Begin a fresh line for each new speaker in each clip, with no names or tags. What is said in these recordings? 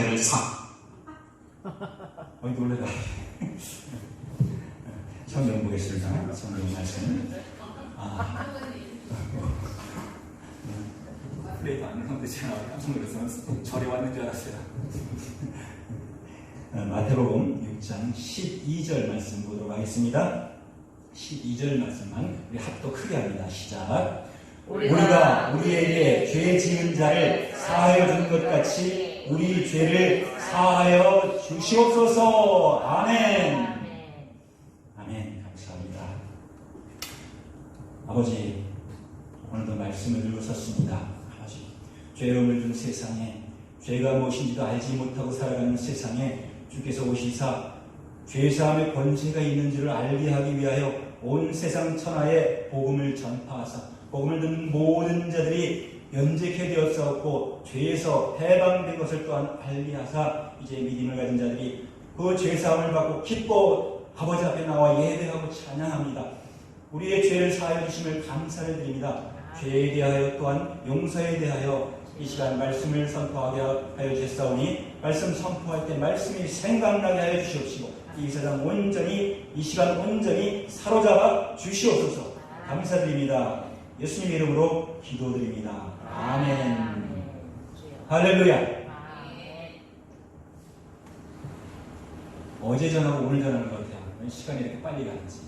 자를 놀래라. 성경 보겠습니다. 성경 말씀. 그래도 안 그런데 제가 깜짝 놀라서 절에 왔는 줄 알았어요. 마태복음 6장 12절 말씀 보도록 하겠습니다. 12절 말씀만 우리 합도 크게 합니다. 시작. 우리가 우리에게 죄 지은 자를 사하여 준 것 같이 우리 죄를 사하여 주시옵소서. 아멘. 아멘. 감사합니다. 아버지, 오늘도 말씀을 들고 섰습니다. 아버지, 죄로움을 준 세상에, 죄가 무엇인지도 알지 못하고 살아가는 세상에 주께서 오시사 죄사함의 권세가 있는 줄을 알게 하기 위하여 온 세상 천하에 복음을 전파하사 복음을 듣는 모든 자들이 면제케 되었사옵고 죄에서 해방된 것을 또한 알리하사 이제 믿음을 가진 자들이 그 죄사함을 받고 기뻐 아버지 앞에 나와 예배하고 찬양합니다. 우리의 죄를 사하여 주심을 감사를 드립니다. 죄에 대하여 또한 용서에 대하여 이 시간 말씀을 선포하게 하여 주셨사오니 말씀 선포할 때 말씀이 생각나게 하여 주시옵시고 이 세상 온전히 이 시간 온전히 사로잡아 주시옵소서. 감사드립니다. 예수님 이름으로 기도드립니다. 아멘. 할렐루야. 어제 전하고 오늘 전하는 것 같아요. 시간이 이렇게 빨리 가는지.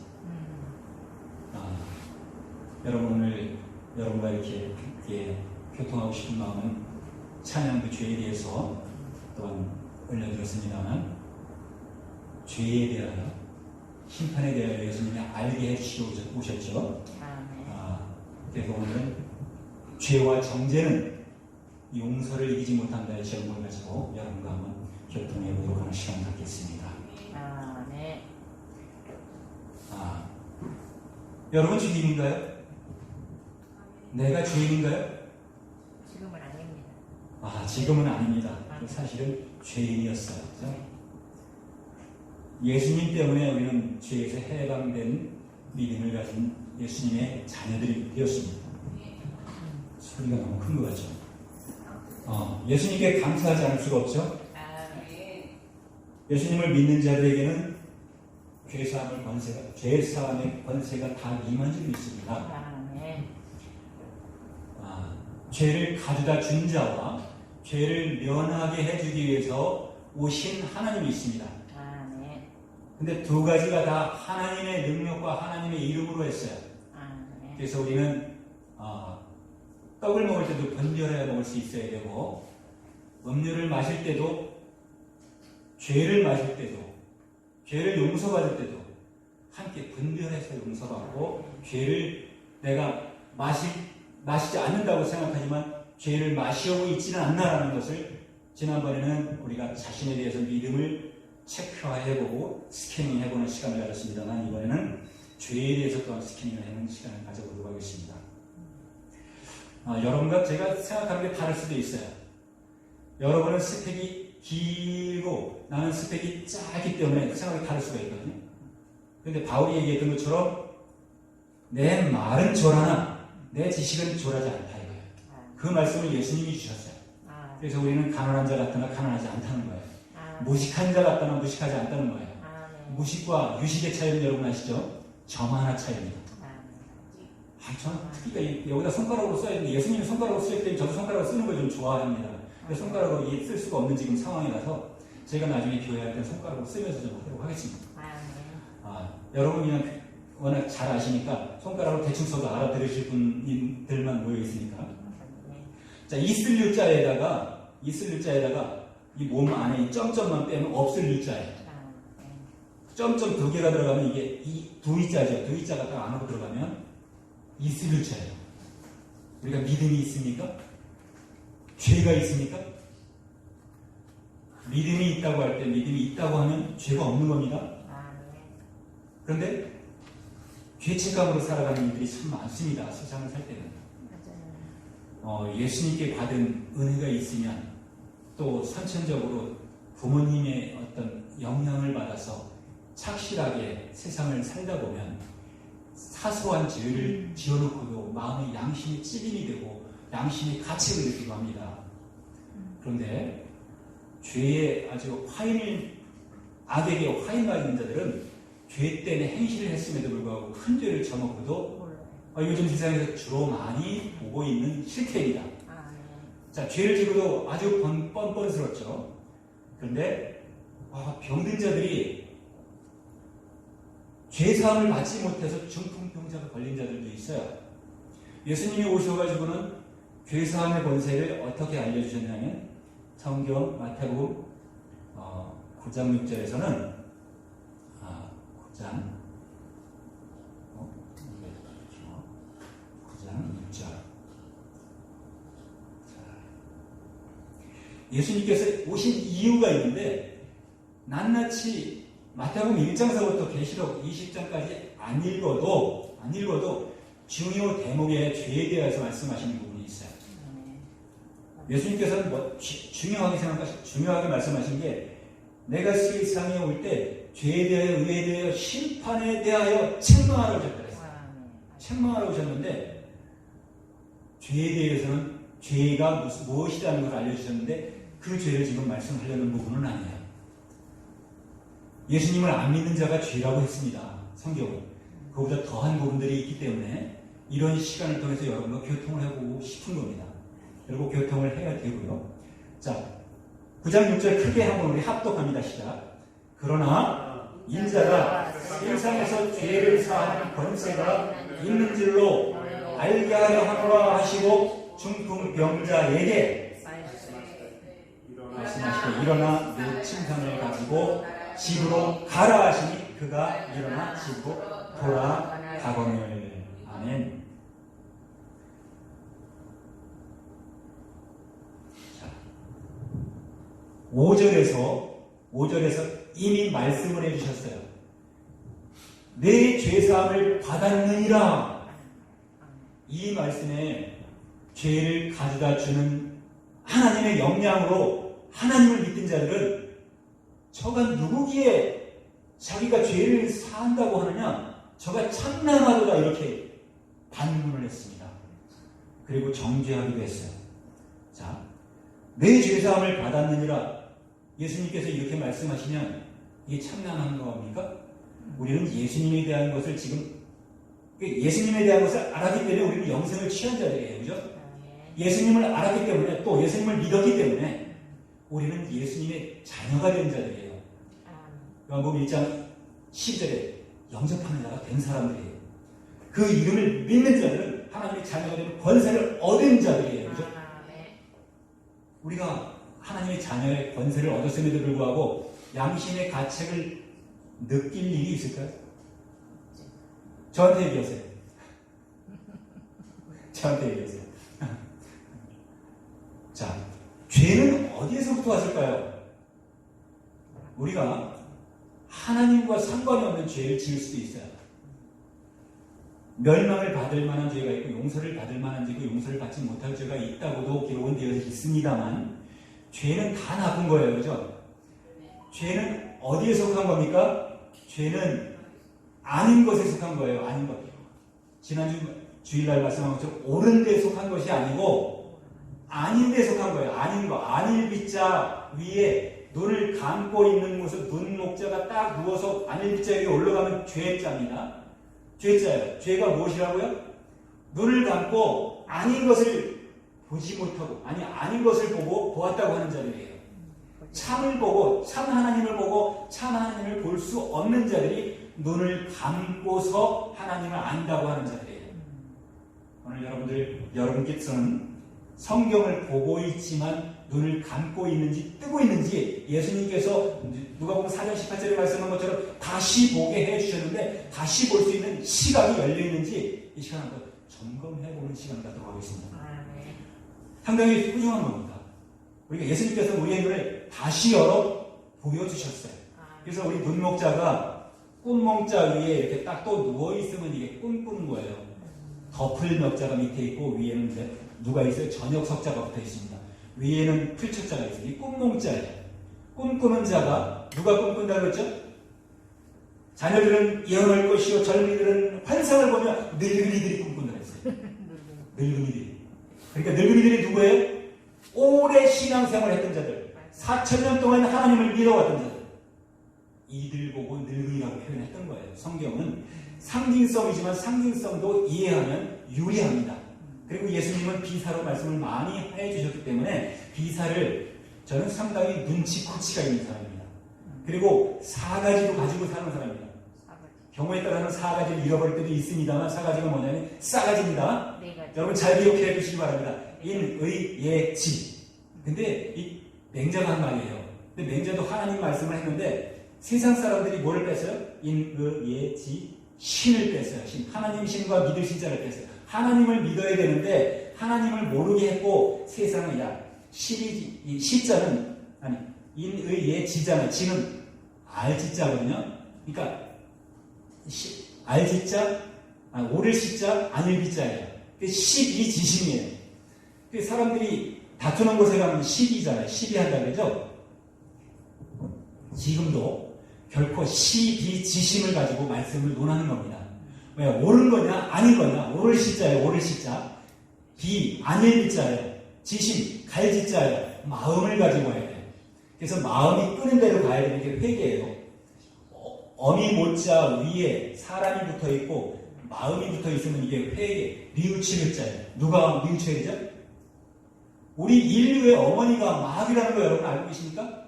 여러분 오늘 여러분과 이렇게 교통하고 싶은 마음은 찬양도 죄에 대해서 또한 올려드렸습니다만 죄에 대하여 심판에 대하여 예수님이 알게 해주시고 오셨죠. 그래서 오늘은 죄와 정죄는 용서를 이기지 못한다의 제목을 가지고 여러분과 한번 교통해 보도록 하는 시간을 갖겠습니다.
네.
여러분 주님인가요? 내가 죄인인가요?
지금은 아닙니다.
지금은 아닙니다. 사실은 죄인이었어요. 그렇죠? 예수님 때문에 우리는 죄에서 해방된 믿음을 가진 예수님의 자녀들이 되었습니다. 소리가 너무 큰 것 같죠? 예수님께 감사하지 않을 수가 없죠? 예수님을 믿는 자들에게는 죄사함의 권세가 다 임한 줄이 있습니다. 죄를 가져다 준 자와 죄를 면하게 해주기 위해서 오신 하나님이 있습니다. 근데 두 가지가 다 하나님의 능력과 하나님의 이름으로 했어요. 그래서 우리는 떡을 먹을 때도 분별해야 먹을 수 있어야 되고 음료를 마실 때도 죄를 마실 때도 죄를 용서받을 때도 함께 분별해서 용서받고 죄를 내가 마시지 않는다고 생각하지만 죄를 마시고 있지는 않나라는 것을 지난번에는 우리가 자신에 대해서 믿음을 체크해보고 스캐닝해보는 시간을 가졌습니다만 이번에는 죄에 대해서 또한 스캐닝을 해보는 시간을 가져보도록 하겠습니다. 여러분과 제가 생각하는 게 다를 수도 있어요. 여러분은 스펙이 길고 나는 스펙이 짧기 때문에 생각이 다를 수가 있거든요. 그런데 바울이 얘기했던 것처럼 내 말은 절하나 내 지식은 절하지 않다 이거예요. 그 말씀을 예수님이 주셨어요. 그래서 우리는 가난한 자 같으나 가난하지 않다는 거예요. 무식한 자 같다나 무식하지 않다는 거예요. 무식과 유식의 차이는 여러분 아시죠? 점 하나 차이입니다. 저는 특히 여기다 손가락으로 써야 되는데 예수님이 손가락으로 쓰기 때문에 저도 손가락으로 쓰는 걸 좀 좋아합니다. 그래서 손가락으로 쓸 수가 없는 지금 상황이라서 제가 나중에 교회 할 때 손가락으로 쓰면서 좀 하도록 하겠습니다. 여러분 그냥 워낙 잘 아시니까 손가락으로 대충 써도 알아들으실 분들만 모여 있으니까. 자, 있을 유자에다가 이 몸 안에 점점만 빼면 없을 유자예요. 점점 두 개가 들어가면 이게 이 두이자죠. 두이자가 딱 안으로 들어가면 있을 유자예요. 우리가 믿음이 있습니까? 죄가 있습니까? 믿음이 있다고 할 때 믿음이 있다고 하면 죄가 없는 겁니다. 그런데 죄책감으로 살아가는 이들이 참 많습니다. 세상을 살 때는. 예수님께 받은 은혜가 있으면 또 선천적으로 부모님의 어떤 영향을 받아서 착실하게 세상을 살다 보면 사소한 죄를 지어놓고도 마음의 양심이 찌림이 되고 양심이 가책을 느끼고 합니다. 그런데 죄의 아주 악에게 화인가 있는 자들은 죄 때문에 행실을 했음에도 불구하고 큰 죄를 저먹어도 요즘 세상에서 주로 많이 보고 있는 실태입니다. 자, 죄를 지고도 아주 뻔뻔스럽죠. 그런데 병든 자들이 죄사함을 받지 못해서 중풍병자가 걸린 자들도 있어요. 예수님이 오셔가지고는 죄사함의 권세를 어떻게 알려주셨냐면 성경 마태복음 9장 6절에서는 9장 6절 예수님께서 오신 이유가 있는데 낱낱이 마태복음 1장서부터 계시록 20장까지 안 읽어도 중요 대목의 죄에 대해서 말씀하시는 부분이 있어요. 예수님께서는 중요하게 말씀하신 게 내가 세상에 올 때 죄에 대하여 의에 대하여 심판에 대하여 책망하러 오셨다 그랬어요. 책망하러 오셨는데 죄에 대해서는 죄가 무엇이라는 걸 알려주셨는데 그 죄를 지금 말씀하려는 부분은 아니에요. 예수님을 안 믿는 자가 죄라고 했습니다. 성경은. 그보다 더한 부분들이 있기 때문에 이런 시간을 통해서 여러분과 교통을 해보고 싶은 겁니다. 그리고 교통을 해야 되고요. 자, 9장 6절 크게 한번 우리 합독합니다. 시작. 그러나 인자가 세상에서 죄를 사하는 권세가 있는 줄로 알게 하려 하노라 하시고 중풍병자에게 말씀하시고 일어나 내 침상을 가지고 집으로 가라 하시니 그가 일어나 집으로 돌아가거늘. 아멘. 자, 5절에서 이미 말씀을 해주셨어요. 내 죄사함을 받았느니라. 이 말씀에 죄를 가져다 주는 하나님의 역량으로 하나님을 믿는 자들은 저가 누구기에 자기가 죄를 사한다고 하느냐, 저가 참남하도다 이렇게 반문을 했습니다. 그리고 정죄하기도 했어요. 자, 내 죄사함을 받았느니라. 예수님께서 이렇게 말씀하시면 이게 참남한 겁니까? 우리는 예수님에 대한 것을 예수님에 대한 것을 알았기 때문에 우리는 영생을 취한 자들이에요. 그죠? 예수님을 알았기 때문에 또 예수님을 믿었기 때문에 우리는 예수님의 자녀가 된 자들이에요. 요한복음 1장 10절에 영접하는 자가 된 사람들이에요. 그 이름을 믿는 자들은 하나님의 자녀가 되는 권세를 얻은 자들이에요. 그죠? 우리가 하나님의 자녀의 권세를 얻었음에도 불구하고 양심의 가책을 느낄 일이 있을까요? 저한테 얘기하세요. 저한테 얘기하세요. 자, 죄는 어디에서부터 왔을까요? 우리가 하나님과 상관이 없는 죄를 지을 수도 있어요. 멸망을 받을 만한 죄가 있고 용서를 받을 만한 죄고 용서를 받지 못할 죄가 있다고도 기록은 되어 있습니다만 죄는 다 나쁜 거예요. 그죠? 죄는 어디에 속한 겁니까? 죄는 아닌 것에 속한 거예요. 아닌 것. 지난주 주일날 말씀한 것처럼 옳은 데에 속한 것이 아니고 아닌 데에 속한 거예요. 아닌 거. 아닐 빗자 위에 눈을 감고 있는 모습, 눈 목자가 딱 누워서 아닐 빗자 위에 올라가면 죄자입니다. 죄자예요. 죄가 무엇이라고요? 눈을 감고 아닌 것을 보지 못하고, 아닌 것을 보고 보았다고 하는 자들이에요. 참을 보고, 참 하나님을 보고, 참 하나님을 볼 수 없는 자들이 눈을 감고서 하나님을 안다고 하는 자들이에요. 오늘 여러분께서는 성경을 보고 있지만 눈을 감고 있는지 뜨고 있는지 예수님께서 누가복음 4장 18절에 말씀한 것처럼 다시 보게 해주셨는데 다시 볼 수 있는 시각이 열려있는지 이 시간 한번 점검해보는 시간을 갖도록 하겠습니다. 상당히 훌륭한 겁니다. 우리가 예수님께서 우리의 눈을 다시 열어 보여주셨어요. 그래서 우리 눈목자가 꿈목자 위에 이렇게 딱 또 누워있으면 이게 꿈꾸는 거예요. 덮을 목자가 밑에 있고 위에는 이제 누가 있어요? 저녁 석자가 붙어 있습니다. 위에는 풀초자가 있어요. 이 꿈목자예요. 꿈꾸는 자가 누가 꿈꾼다고 그랬죠? 자녀들은 예언할 것이요 젊은이들은 환상을 보며 늙은이들이 꿈꾼다고 했어요. 늙은이들이. 그러니까 늙은이들이 누구예요? 오래 신앙생활을 했던 자들. 4,000년 동안 하나님을 믿어왔던 자들. 이들 보고 늙은이라고 표현했던 거예요. 성경은 상징성이지만 상징성도 이해하면 유리합니다. 그리고 예수님은 비사로 말씀을 많이 해주셨기 때문에 비사를 저는 상당히 눈치코치가 있는 사람입니다. 그리고 4가지도 가지고 사는 사람입니다. 경우에 따라서는 4가지를 잃어버릴 때도 있습니다만 4가지가 뭐냐면 싸가지입니다. 여러분 잘 기억해 주시기 바랍니다. 인, 의, 예, 지. 근데 이 맹자가 한 말이에요. 근데 맹자도 하나님 말씀을 했는데 세상 사람들이 뭐를 뺐어요? 인, 의, 예, 지. 신을 뺐어요. 신. 하나님 신과 믿을 신자를 뺐어요. 하나님을 믿어야 되는데 하나님을 모르게 했고 세상은 이 시자는 아니 인, 의, 예, 지자는 지는 알지자거든요. 그러니까 알지자, 오를 시자, 안일 비자예요. 12지심이에요. 사람들이 다투는 곳에 가면 시비잖아요. 시비한다 그러죠? 지금도 결코 시비지심을 가지고 말씀을 논하는 겁니다. 왜? 옳은 거냐, 아닌 거냐, 오를 시자예요, 오를 시자. 안일 비자예요. 지심, 갈지자예요. 마음을 가지고 와야 돼요. 그래서 마음이 끄는 대로 가야 되는 게 회개예요. 어미 못자 위에 사람이 붙어 있고 마음이 붙어 있으면 이게 회개, 뉘우칠 글자예요. 누가 뉘우쳐야 되죠? 우리 인류의 어머니가 마귀라는 거 여러분 알고 계십니까?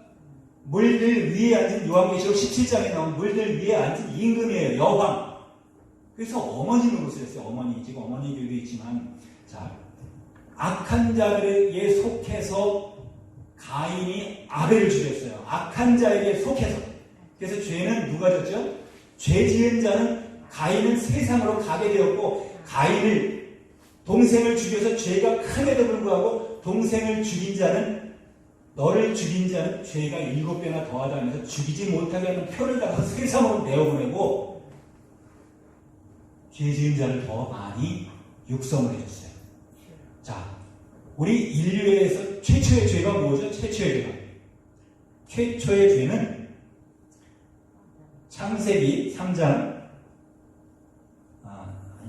물들 위에 앉은 요한계시록 17장에 나온 물들 위에 앉은 임금이에요. 여왕. 그래서 어머니 노릇을 했어요. 어머니. 지금 어머니 교도 있지만 자, 악한 자들에 속해서 가인이 아벨을 죽였어요. 악한 자에게 속해서. 그래서 죄는 누가 졌죠? 죄 지은 자는 가인은 세상으로 가게 되었고 가인을 동생을 죽여서 죄가 크게도 불구하고 동생을 죽인 자는 너를 죽인 자는 죄가 7배나 더하다 하면서 죽이지 못하게 하는 표를 달아서 세상으로 내어보내고 죄 지은 자를 더 많이 육성을 해줬어요. 자, 우리 인류에서 최초의 죄가 뭐죠? 최초의 죄는 창세기 3장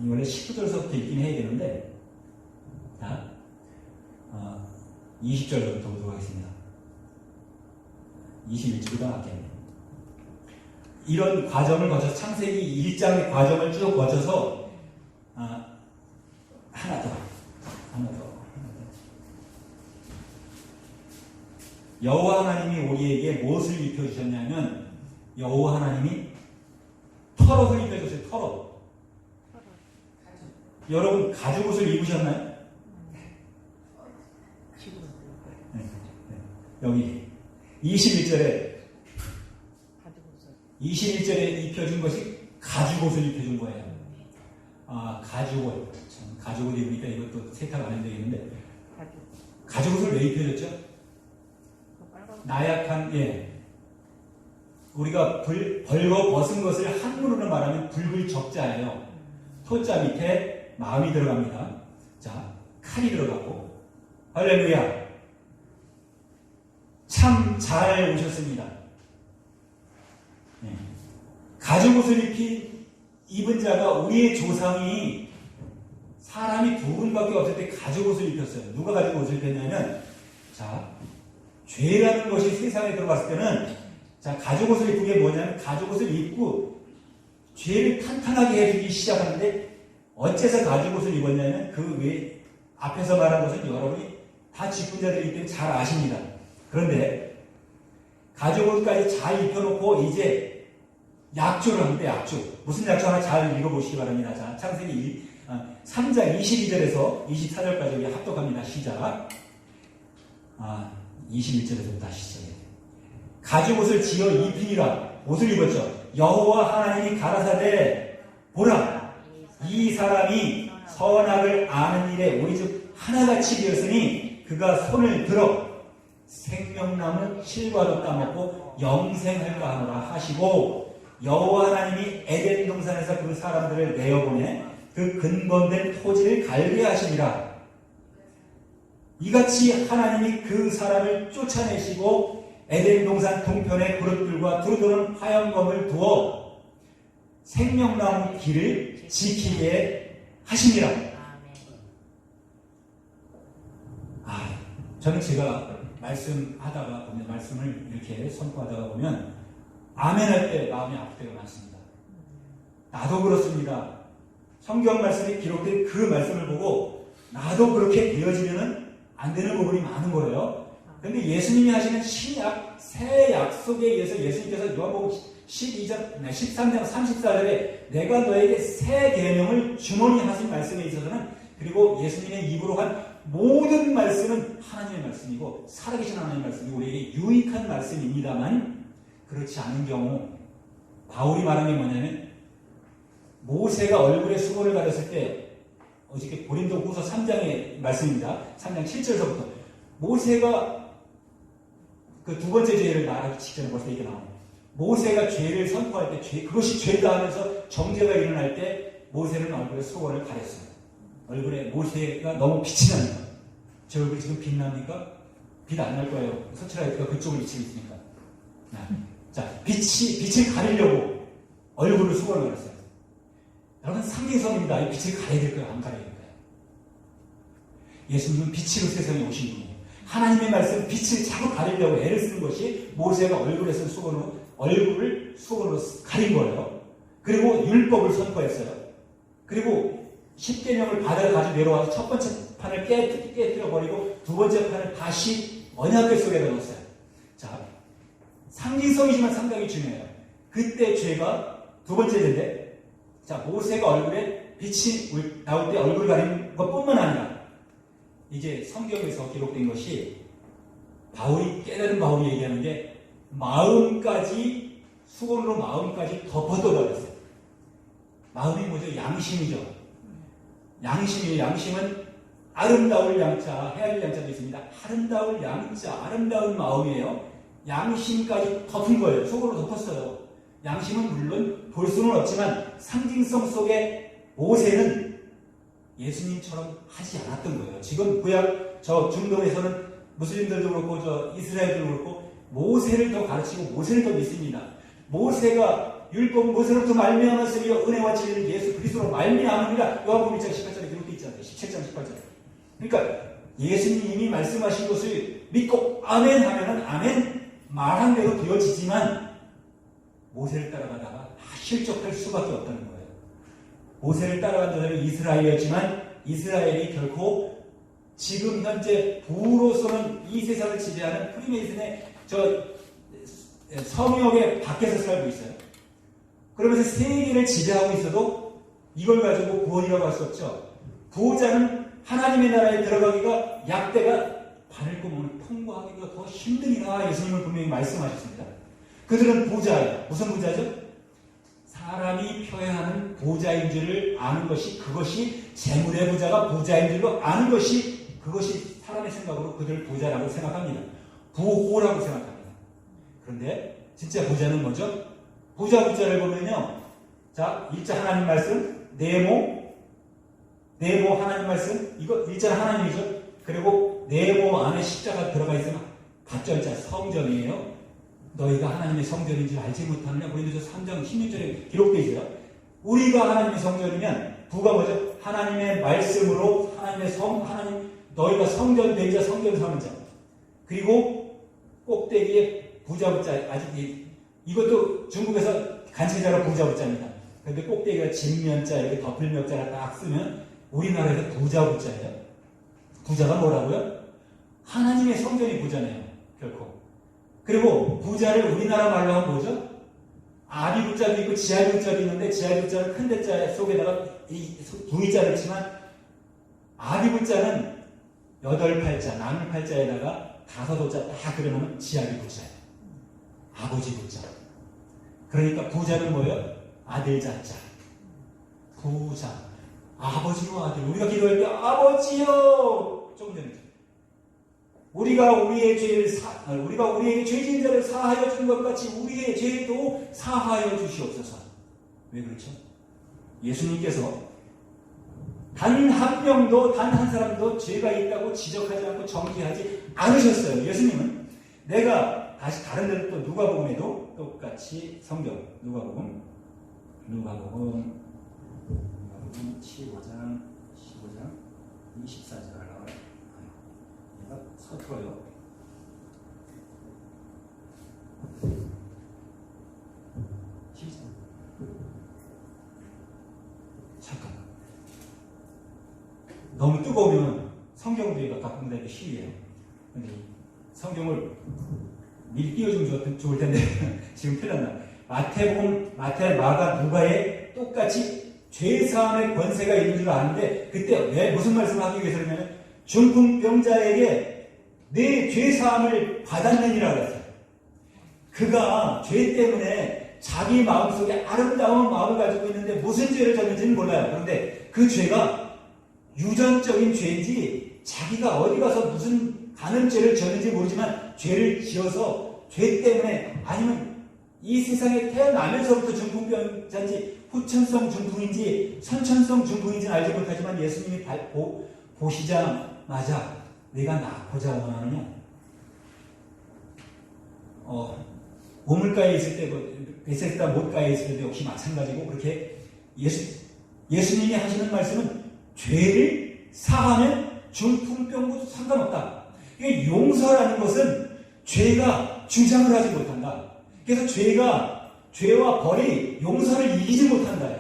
원래 19절서부터 읽긴 해야 되는데 자 20절부터 보도록 하겠습니다. 21절보다 낫겠네요. 이런 과정을 거쳐서 창세기 1장의 과정을 쭉 거쳐서 하나 더 여호와 하나님이 우리에게 무엇을 입혀주셨냐면 여호와 하나님이 털옷을 입혀줬어요. 털옷. 여러분 가죽 옷을 입으셨나요? 네. 여기 21절에 입혀준 것이 가죽 옷을 입혀준 거예요. 가죽 옷. 참, 가죽 옷 입으니까 이것도 세탁 안 해도 되겠는데 가죽 옷을 왜 입혀줬죠? 나약한 우리가 벌거 벗은 것을 한문으로 말하면 불불적자예요. 토자 밑에 마음이 들어갑니다. 자, 칼이 들어가고 할렐루야. 참 잘 오셨습니다. 가죽 옷을 입은 자가 우리의 조상이 사람이 두 분밖에 없을 때 가죽 옷을 입혔어요. 누가 가죽 옷을 입혔냐면 자, 죄라는 것이 세상에 들어갔을 때는 자, 가죽 옷을 입은 게 뭐냐면 가죽 옷을 입고 죄를 탄탄하게 해주기 시작하는데 어째서 가죽 옷을 입었냐면 그 외에 앞에서 말한 것은 여러분이 다 직분자들이기 때문에 잘 아십니다. 그런데 가죽 옷까지 잘 입혀놓고 이제 약조를 하는데 약조. 무슨 약조 하나 잘 읽어보시기 바랍니다. 자, 창세기 3장 22절에서 24절까지 우리 합독합니다. 시작. 21절에서 다시 시작해요. 가죽 옷을 지어 입히니라. 옷을 입었죠. 여호와 하나님이 가라사대 보라 이 사람이 선악을 아는 일에 우리 중 하나같이 되었으니 그가 손을 들어 생명나무 실과도 따먹고 영생할까 하노라 하시고 여호와 하나님이 에덴 동산에서 그 사람들을 내어보내 그 근본된 토지를 갈게 하시니라. 이같이 하나님이 그 사람을 쫓아내시고 에덴 동산 동편에 그릇들과 두루두른 화영검을 두어 생명나무 길을 지키게 하시니라. 저는 제가 말씀하다가 보면, 말씀을 이렇게 선포하다가 보면 아멘 할 때 마음이 아플 때가 많습니다. 나도 그렇습니다. 성경 말씀이 기록된 그 말씀을 보고 나도 그렇게 되어지면은 안 되는 부분이 많은 거예요. 그런데 예수님이 하시는 신약, 새 약속에 의해서 예수님께서 요한복음 12장, 13장 34절에 내가 너에게 새 계명을 주노니 하신 말씀에 있어서는, 그리고 예수님의 입으로 한 모든 말씀은 하나님의 말씀이고 살아계신 하나님의 말씀이고 우리에게 유익한 말씀입니다만, 그렇지 않은 경우 바울이 말한 게 뭐냐면, 모세가 얼굴에 수건을 가렸을 때, 어저께 고린도후서 3장의 말씀입니다. 3장 7절서부터 모세가 그 두 번째 죄를 말하기 직전에 벌써 이게 나옵니다. 모세가 죄를 선포할 때, 그것이 죄다 하면서 정죄가 일어날 때 모세는 얼굴에 수건을 가렸어요. 얼굴에 모세가 너무 빛이 나니까. 제 얼굴이 지금 빛납니까? 빛 안 날 거예요. 서치라이트가 그쪽을 비치고 있으니까. 자, 빛을 가리려고 얼굴을 수건을 가렸어요. 여러분, 상징성입니다. 이 빛을 가려야 될 거예요? 안 가려야 될 거예요? 예수님은 빛으로 세상에 오신 분이에요. 하나님의 말씀, 빛을 자꾸 가리려고 애를 쓰는 것이 모세가 얼굴에 쓴 수건으로, 얼굴을 수건으로 가린 거예요. 그리고 율법을 선포했어요. 그리고 십계명을 바다에 가지고 내려와서 첫 번째 판을 깨뜨려 버리고 두 번째 판을 다시 언약궤 속에 넣었어요. 자, 상징성이지만 상당히 중요해요. 그때 죄가 두 번째 죄인데, 자, 모세가 얼굴에 빛이 나올 때 얼굴을 가린 것뿐만 아니라 이제 성경에서 기록된 것이 깨달은 바울이 얘기하는 게 마음까지, 수건으로 마음까지 덮어둬버렸어요. 마음이 뭐죠? 양심이죠. 양심이에요. 양심은 아름다울 양자, 헤아릴 양자도 있습니다. 아름다울 양자, 아름다운 마음이에요. 양심까지 덮은 거예요. 속으로 덮었어요. 양심은 물론 볼 수는 없지만 상징성 속에 모세는 예수님처럼 하지 않았던 거예요. 지금 구약 저 중동에서는 무슬림들도 그렇고 저 이스라엘도 그렇고 모세를 더 가르치고 모세를 더 믿습니다. 모세가 율법 모세로부터 말미암았으며 은혜와 진리는 예수 그리스도로 말미암으리라. 요한복음 1장 18절에 기록되어 있잖아요. 17장 18절. 그러니까 예수님이 말씀하신 것을 믿고 아멘 하면은 아멘 말한 대로 되어지지만 모세를 따라가다가 실족할 수밖에 없다는 거예요. 모세를 따라간 자들은 이스라엘이었지만 이스라엘이 결코 지금 현재 부로서는 이 세상을 지배하는 프리메이슨의 저 성역의 밖에서 살고 있어요. 그러면서 세계를 지배하고 있어도 이걸 가지고 구원이라고 할 수 없죠. 부자는 하나님의 나라에 들어가기가 약대가 바늘구멍을 통과하기가 더 힘드니라 예수님은 분명히 말씀하셨습니다. 그들은 부자예요. 무슨 부자죠? 사람이 표현하는 부자인 줄을 아는 것이, 그것이 재물의 부자가 부자인 줄로 아는 것이, 그것이 사람의 생각으로 그들을 부자라고 생각합니다. 부호라고 생각합니다. 그런데 진짜 부자는 뭐죠? 부자를 보면요. 자, 일자 하나님 말씀, 네모 하나님 말씀, 이거 일자 하나님이죠. 그리고 네모 안에 십자가 들어가 있으면 가짜일자 성전이에요. 너희가 하나님의 성전인 줄 알지 못하느냐? 고린도서 3장 16절에 기록되어 있어요. 우리가 하나님의 성전이면 부가 뭐죠? 하나님의 말씀으로 하나님 너희가 성전 된 자, 성전 삼은 자. 그리고 꼭대기에 부자부자, 아직 이것도 중국에서 간체자로 부자부자입니다. 그런데 꼭대기가 진면자, 이렇게 덮을면자를 딱 쓰면 우리나라에서 부자부자예요. 부자가 뭐라고요? 하나님의 성전이 부자네요. 결코. 그리고 부자를 우리나라 말로 하면 뭐죠? 아비부자도 있고 지아비부자도 있는데 지아비부자는 큰 대자 속에다가 이 두이자를 치면 아비부자는 8팔자, 나눌팔자에다가 5호자 다 그려놓으면 지아비부자예요. 아버지 부자. 그러니까 부자는 뭐예요? 아들 자자. 부자. 아버지와 아들. 우리가 기도할 때 아버지요. 조금 전에 우리가 우리에게 죄진 자를 사하여 준 것 같이 우리의 죄도 사하여 주시옵소서. 왜 그렇죠? 예수님께서 단 한 명도, 단 한 사람도 죄가 있다고 지적하지 않고 정죄하지 않으셨어요. 예수님은 내가 다시 다른 데로 또 누가복음에도 똑같이 성경 누가복음 15장 24절 나와요. 얘가 서툴어요. 뜨거우면 성경도 이거 갖고 다니기 쉬워요. 근데 성경을 미리 띄워주면 좋을 텐데 지금 틀렸나? 마태복음, 마태, 마가, 누가에 똑같이 죄사함의 권세가 있는 줄 아는데 그때 왜 무슨 말씀을 하기 위해서 그러냐면 중풍병자에게 내 죄사함을 받았느니라 그랬어요. 그가 죄 때문에 자기 마음속에 아름다운 마음을 가지고 있는데 무슨 죄를 졌는지는 몰라요. 그런데 그 죄가 유전적인 죄인지 자기가 어디 가서 무슨 가는 죄를 졌는지 모르지만 죄를 지어서 죄 때문에 아니면 이 세상에 태어나면서부터 중풍병자인지 후천성 중풍인지 선천성 중풍인지는 알지 못하지만 예수님이 보시자마자 내가 낳고자 원하느냐? 우물가에 있을 때, 베세스다 못가에 있을 때도 역시 마찬가지고 그렇게 예수님이 하시는 말씀은 죄를 사하면 중풍병도 상관없다. 그러니까 용서라는 것은 죄가 주장을 하지 못한다. 그래서 죄와 벌이 용서를 이기지 못한다.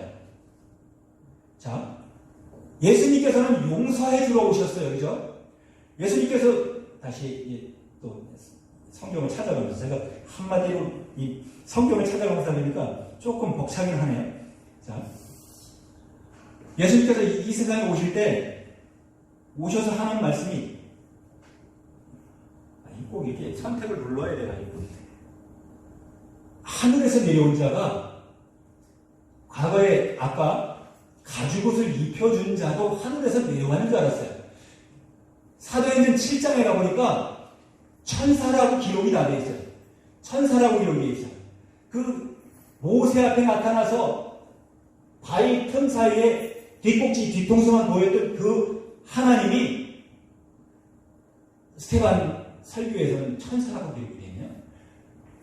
자, 예수님께서는 용서해 주러 오셨어요. 그죠? 예수님께서 다시 또 성경을 찾아가면서 제가 한마디로 이 성경을 찾아가면서 하니까 조금 벅차긴 하네요. 자, 예수님께서 이 세상에 오실 때 오셔서 하는 말씀이 꼭 이렇게 선택을 눌러야 돼가지고 하늘에서 내려온 자가 과거에 아까 가죽옷을 입혀준 자도 하늘에서 내려가는 줄 알았어요. 사도행전 7장에 가보니까 천사라고 기록이 다 되어 있어요. 천사라고 기록이 되어 있어요. 그 모세 앞에 나타나서 바위 틈 사이에 뒷꼭지 뒤통수만 보였던 그 하나님이 스테반 설교에서는 천사라고 기록이 되어 있네요.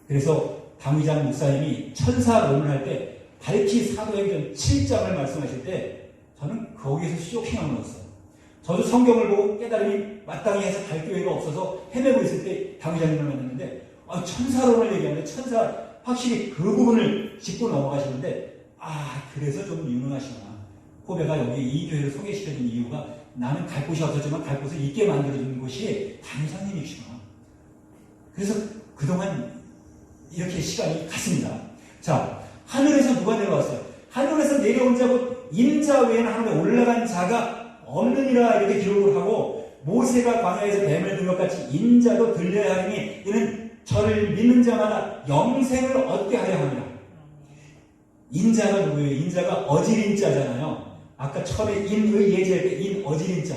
그래서 당의장 목사님이 천사론을 할 때 밝히 사도행전 7장을 말씀하실 때 저는 거기에서 쇼킹한 거였어요. 저도 성경을 보고 깨달음이 마땅히 해서 갈 교회가 없어서 헤매고 있을 때 당의장님을 만났는데 천사론을 얘기하는데 천사 확실히 그 부분을 짚고 넘어가시는데 그래서 좀 유능하시구나. 후배가 여기 이 교회를 소개시켜준 이유가 나는 갈 곳이 없었지만 갈 곳을 있게 만들어준 곳이 당의장님이시구나. 그래서 그동안 이렇게 시간이 갔습니다. 자, 하늘에서 누가 내려왔어요? 하늘에서 내려온 자고 인자 외에는 하늘에 올라간 자가 없느니라 이렇게 기록을 하고 모세가 광야에서 뱀을 든 것 같이 인자도 들려야 하니 이는 저를 믿는 자마다 영생을 얻게 하려 합니다. 인자가 누구예요? 인자가 어질인자잖아요. 아까 처음에 인의 예제할 때 인어질인자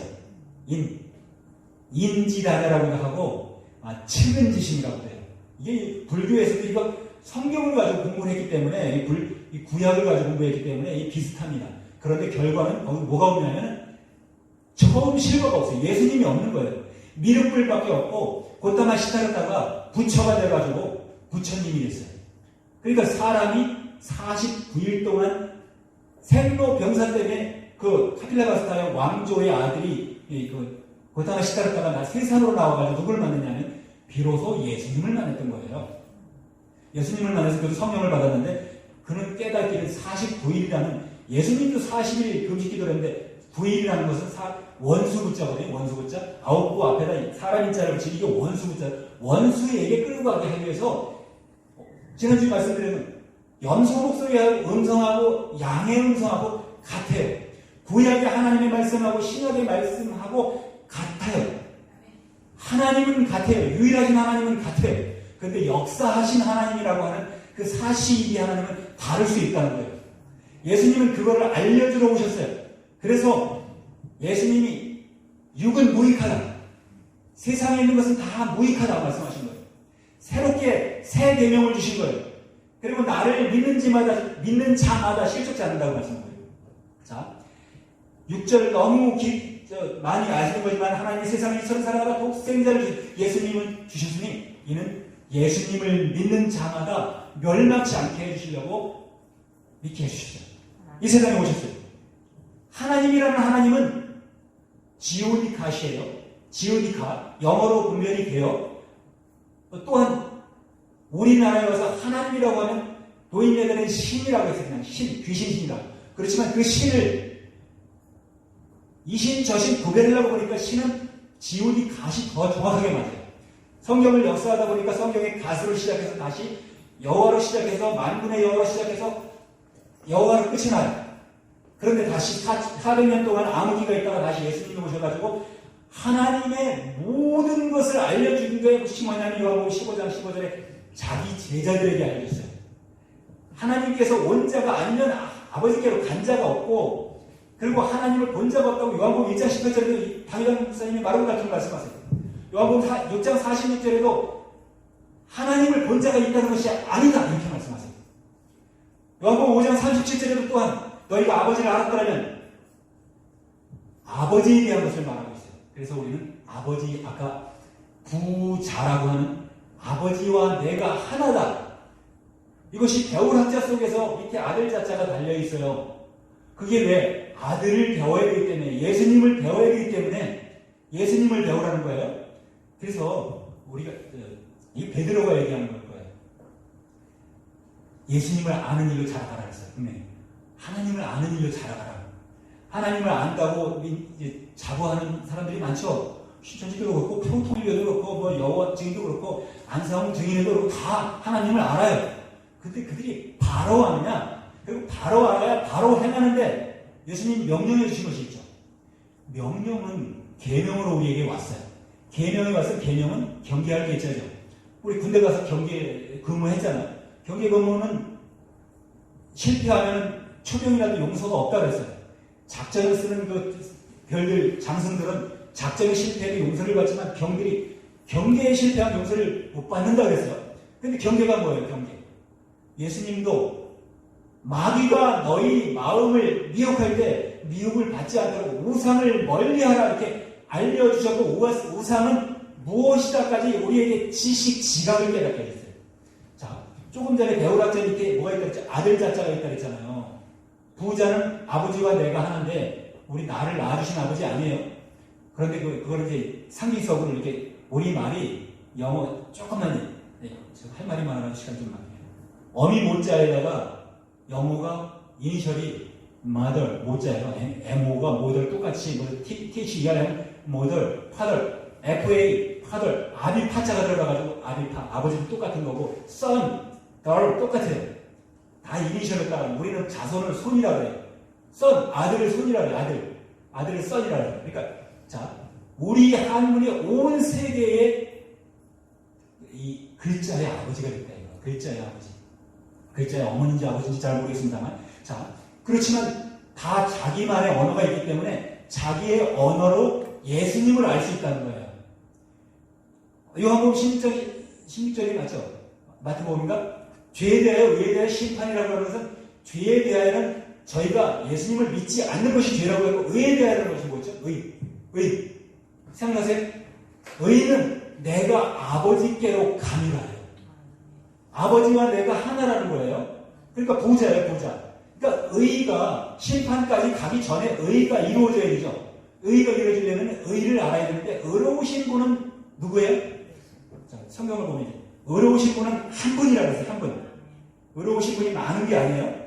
인지다다라고도 하고 측은지심이라고 해요. 이게 불교에서도 이거 성경을 가지고 공부를 했기 때문에 이 구약을 가지고 공부했기 때문에 이 비슷합니다. 그런데 결과는 거기 뭐가 오냐면 처음 실과가 없어요. 예수님이 없는 거예요. 미륵불밖에 없고 곧다만 시달렸다가 부처가 돼가지고 부처님이 됐어요. 그러니까 사람이 49일 동안 생로병사 때문에 그 카필라바스타의 왕조의 아들이 곧다만 시달렸다가 세상으로 나와가지고 누굴 만났냐면 비로소 예수님을 만났던 거예요. 예수님을 만나서 그도 성령을 받았는데 그는 깨닫기를 49일이라는 예수님도 40일 금식기도를 했는데 9일이라는 것은 원수구자거든요. 원수구자. 아홉구 앞에다 사람 인자를 붙이고 이게 원수구자. 원수에게 끌고 가게 하기 위해서 지난주에 말씀드린 염소 목소리하고 음성하고 양의 음성하고 같아요. 구약의 하나님의 말씀하고 신약의 말씀하고 같아요. 하나님은 같아요. 유일하신 하나님은 같아요. 그런데 역사하신 하나님이라고 하는 그 사시이 하나님은 다를 수 있다는 거예요. 예수님은 그거를 알려주러 오셨어요. 그래서 예수님이 육은 무익하다. 세상에 있는 것은 다 무익하다 말씀하신 거예요. 새롭게 새 계명을 주신 거예요. 그리고 나를 믿는 자마다 실족지 않는다고 말씀한 거예요. 자, 6절 너무 많이 아시는 거지만 하나님이 세상을 이처럼 사랑하다 독생자를 예수님을 주셨으니 이는 예수님을 믿는 자마다 멸망치 않게 해주시려고 믿게 해주셨어요. 이 세상에 오셨어요. 하나님이라는 하나님은 지오니카시예요. 지오니카 영어로 분별이 돼요. 또한 우리나라에 와서 하나님이라고 하면 도인네들은 신이라고 해서 그냥 신, 귀신이다. 그렇지만 그 신을 이신 저신 구별을 하고 보니까 신은 지오디 갓이 더 정확하게 맞아요. 성경을 역사하다 보니까 성경의 갓으로 시작해서 다시 여호와로 시작해서 만군의 여호와로 시작해서 여호와로 끝이 나요. 그런데 다시 400년 동안 암흑기가 있다가 다시 예수님이 오셔가지고 하나님의 모든 것을 알려준 게 뭐냐면 요한복음 15장 15절에 자기 제자들에게 알려줬어요. 하나님께서 온 자가 아니면 아버지께로 간 자가 없고, 그리고 하나님을 본 자가 없다고 요한복음 1장 18절에도 당회장 목사님이 말하고 같은 말씀하세요. 요한복음 6장 46절에도 하나님을 본 자가 있다는 것이 아니다 이렇게 말씀하세요. 요한복음 5장 37절에도 또한 너희가 아버지를 알았더라면 아버지에 대한 것을 말하고 있어요. 그래서 우리는 아버지, 아까 부자라고 하는 아버지와 내가 하나다. 이것이 배울학자 속에서 밑에 아들 자자가 달려있어요. 그게 왜? 아들을 배워야 되기 때문에, 예수님을 배워야 되기 때문에 예수님을 배우라는 거예요. 그래서 우리가 이 베드로가 얘기하는 걸 거예요. 예수님을 아는 일로 자라가라 했어요. 분명히. 하나님을 아는 일로 자라가라. 하나님을 안다고 이제 자부하는 사람들이 많죠. 신천지도 그렇고 평통일교도 그렇고 뭐 여호와 증인도 그렇고 안상홍 증인도 그렇고 다 하나님을 알아요. 근데 그들이 바로 아느냐? 그리고 바로 알아야 바로 행하는데 예수님 명령해 주신 것이 있죠. 명령은 계명으로 우리에게 왔어요. 계명이 와서 계명은 경계할 계자죠. 우리 군대 가서 경계 근무했잖아요. 경계 근무는 실패하면 초병이라도 용서가 없다 그랬어요. 작전을 쓰는 그 별들, 장승들은 작전에 실패해도 용서를 받지만 병들이 경계에 실패한 용서를 못 받는다 그랬어요. 근데 경계가 뭐예요? 경계. 예수님도 마귀가 너희 마음을 미혹할 때 미혹을 받지 않도록 우상을 멀리하라 이렇게 알려주셨고, 우상은 무엇이다까지 우리에게 지식, 지각을 깨닫게 했어요. 자, 조금 전에 배우락자 밑에 뭐가 있다 그랬죠? 아들 자자가 있다 그랬잖아요. 부자는 아버지와 내가 하는데 우리 나를 낳아주신 아버지 아니에요. 그런데 그걸 이제 상기적으로 이렇게 우리 말이 영어 조금만 할 말이 많아서 시간 좀 많아요. 어미 모자에다가 영어가 이니셜이 mother 모자예요. MO가 mother 똑같이 THER mother, father, FA father, 아비 파자가 들어가가지고 아비파 아버지도 똑같은 거고 son, daughter 똑같아요. 다 이니셜을 따라. 우리는 자손을 손이라 그래요. son 아들을 손이라 그래요. 아들을 son이라 그래요. 그러니까 자, 우리 한문이 온 세계에 이 글자의 아버지가 됐다 이거. 글자의 아버지. 글자의 어머니인지 아버지인지 잘 모르겠습니다만, 자, 그렇지만 다 자기만의 언어가 있기 때문에 자기의 언어로 예수님을 알 수 있다는 거예요. 요한복음 16절이 맞죠? 마태복음인가? 죄에 대하여 의에 대하여 심판이라고 하는 것은, 죄에 대하여는 저희가 예수님을 믿지 않는 것이 죄라고 하고, 의에 대하여는 것이 뭐죠? 의. 생각하세요? 의는 내가 아버지께로 가니라요. 아버지와 내가 하나라는 거예요. 그러니까 보자예요, 보자. 그러니까 의가 심판까지 가기 전에 의가 이루어져야 되죠. 의가 이루어지려면 의를 알아야 되는데, 의로우신 분은 누구예요? 자, 성경을 보면 의로우신 분은 한 분이라고 했어요. 한 분. 의로우신 분이 많은 게 아니에요.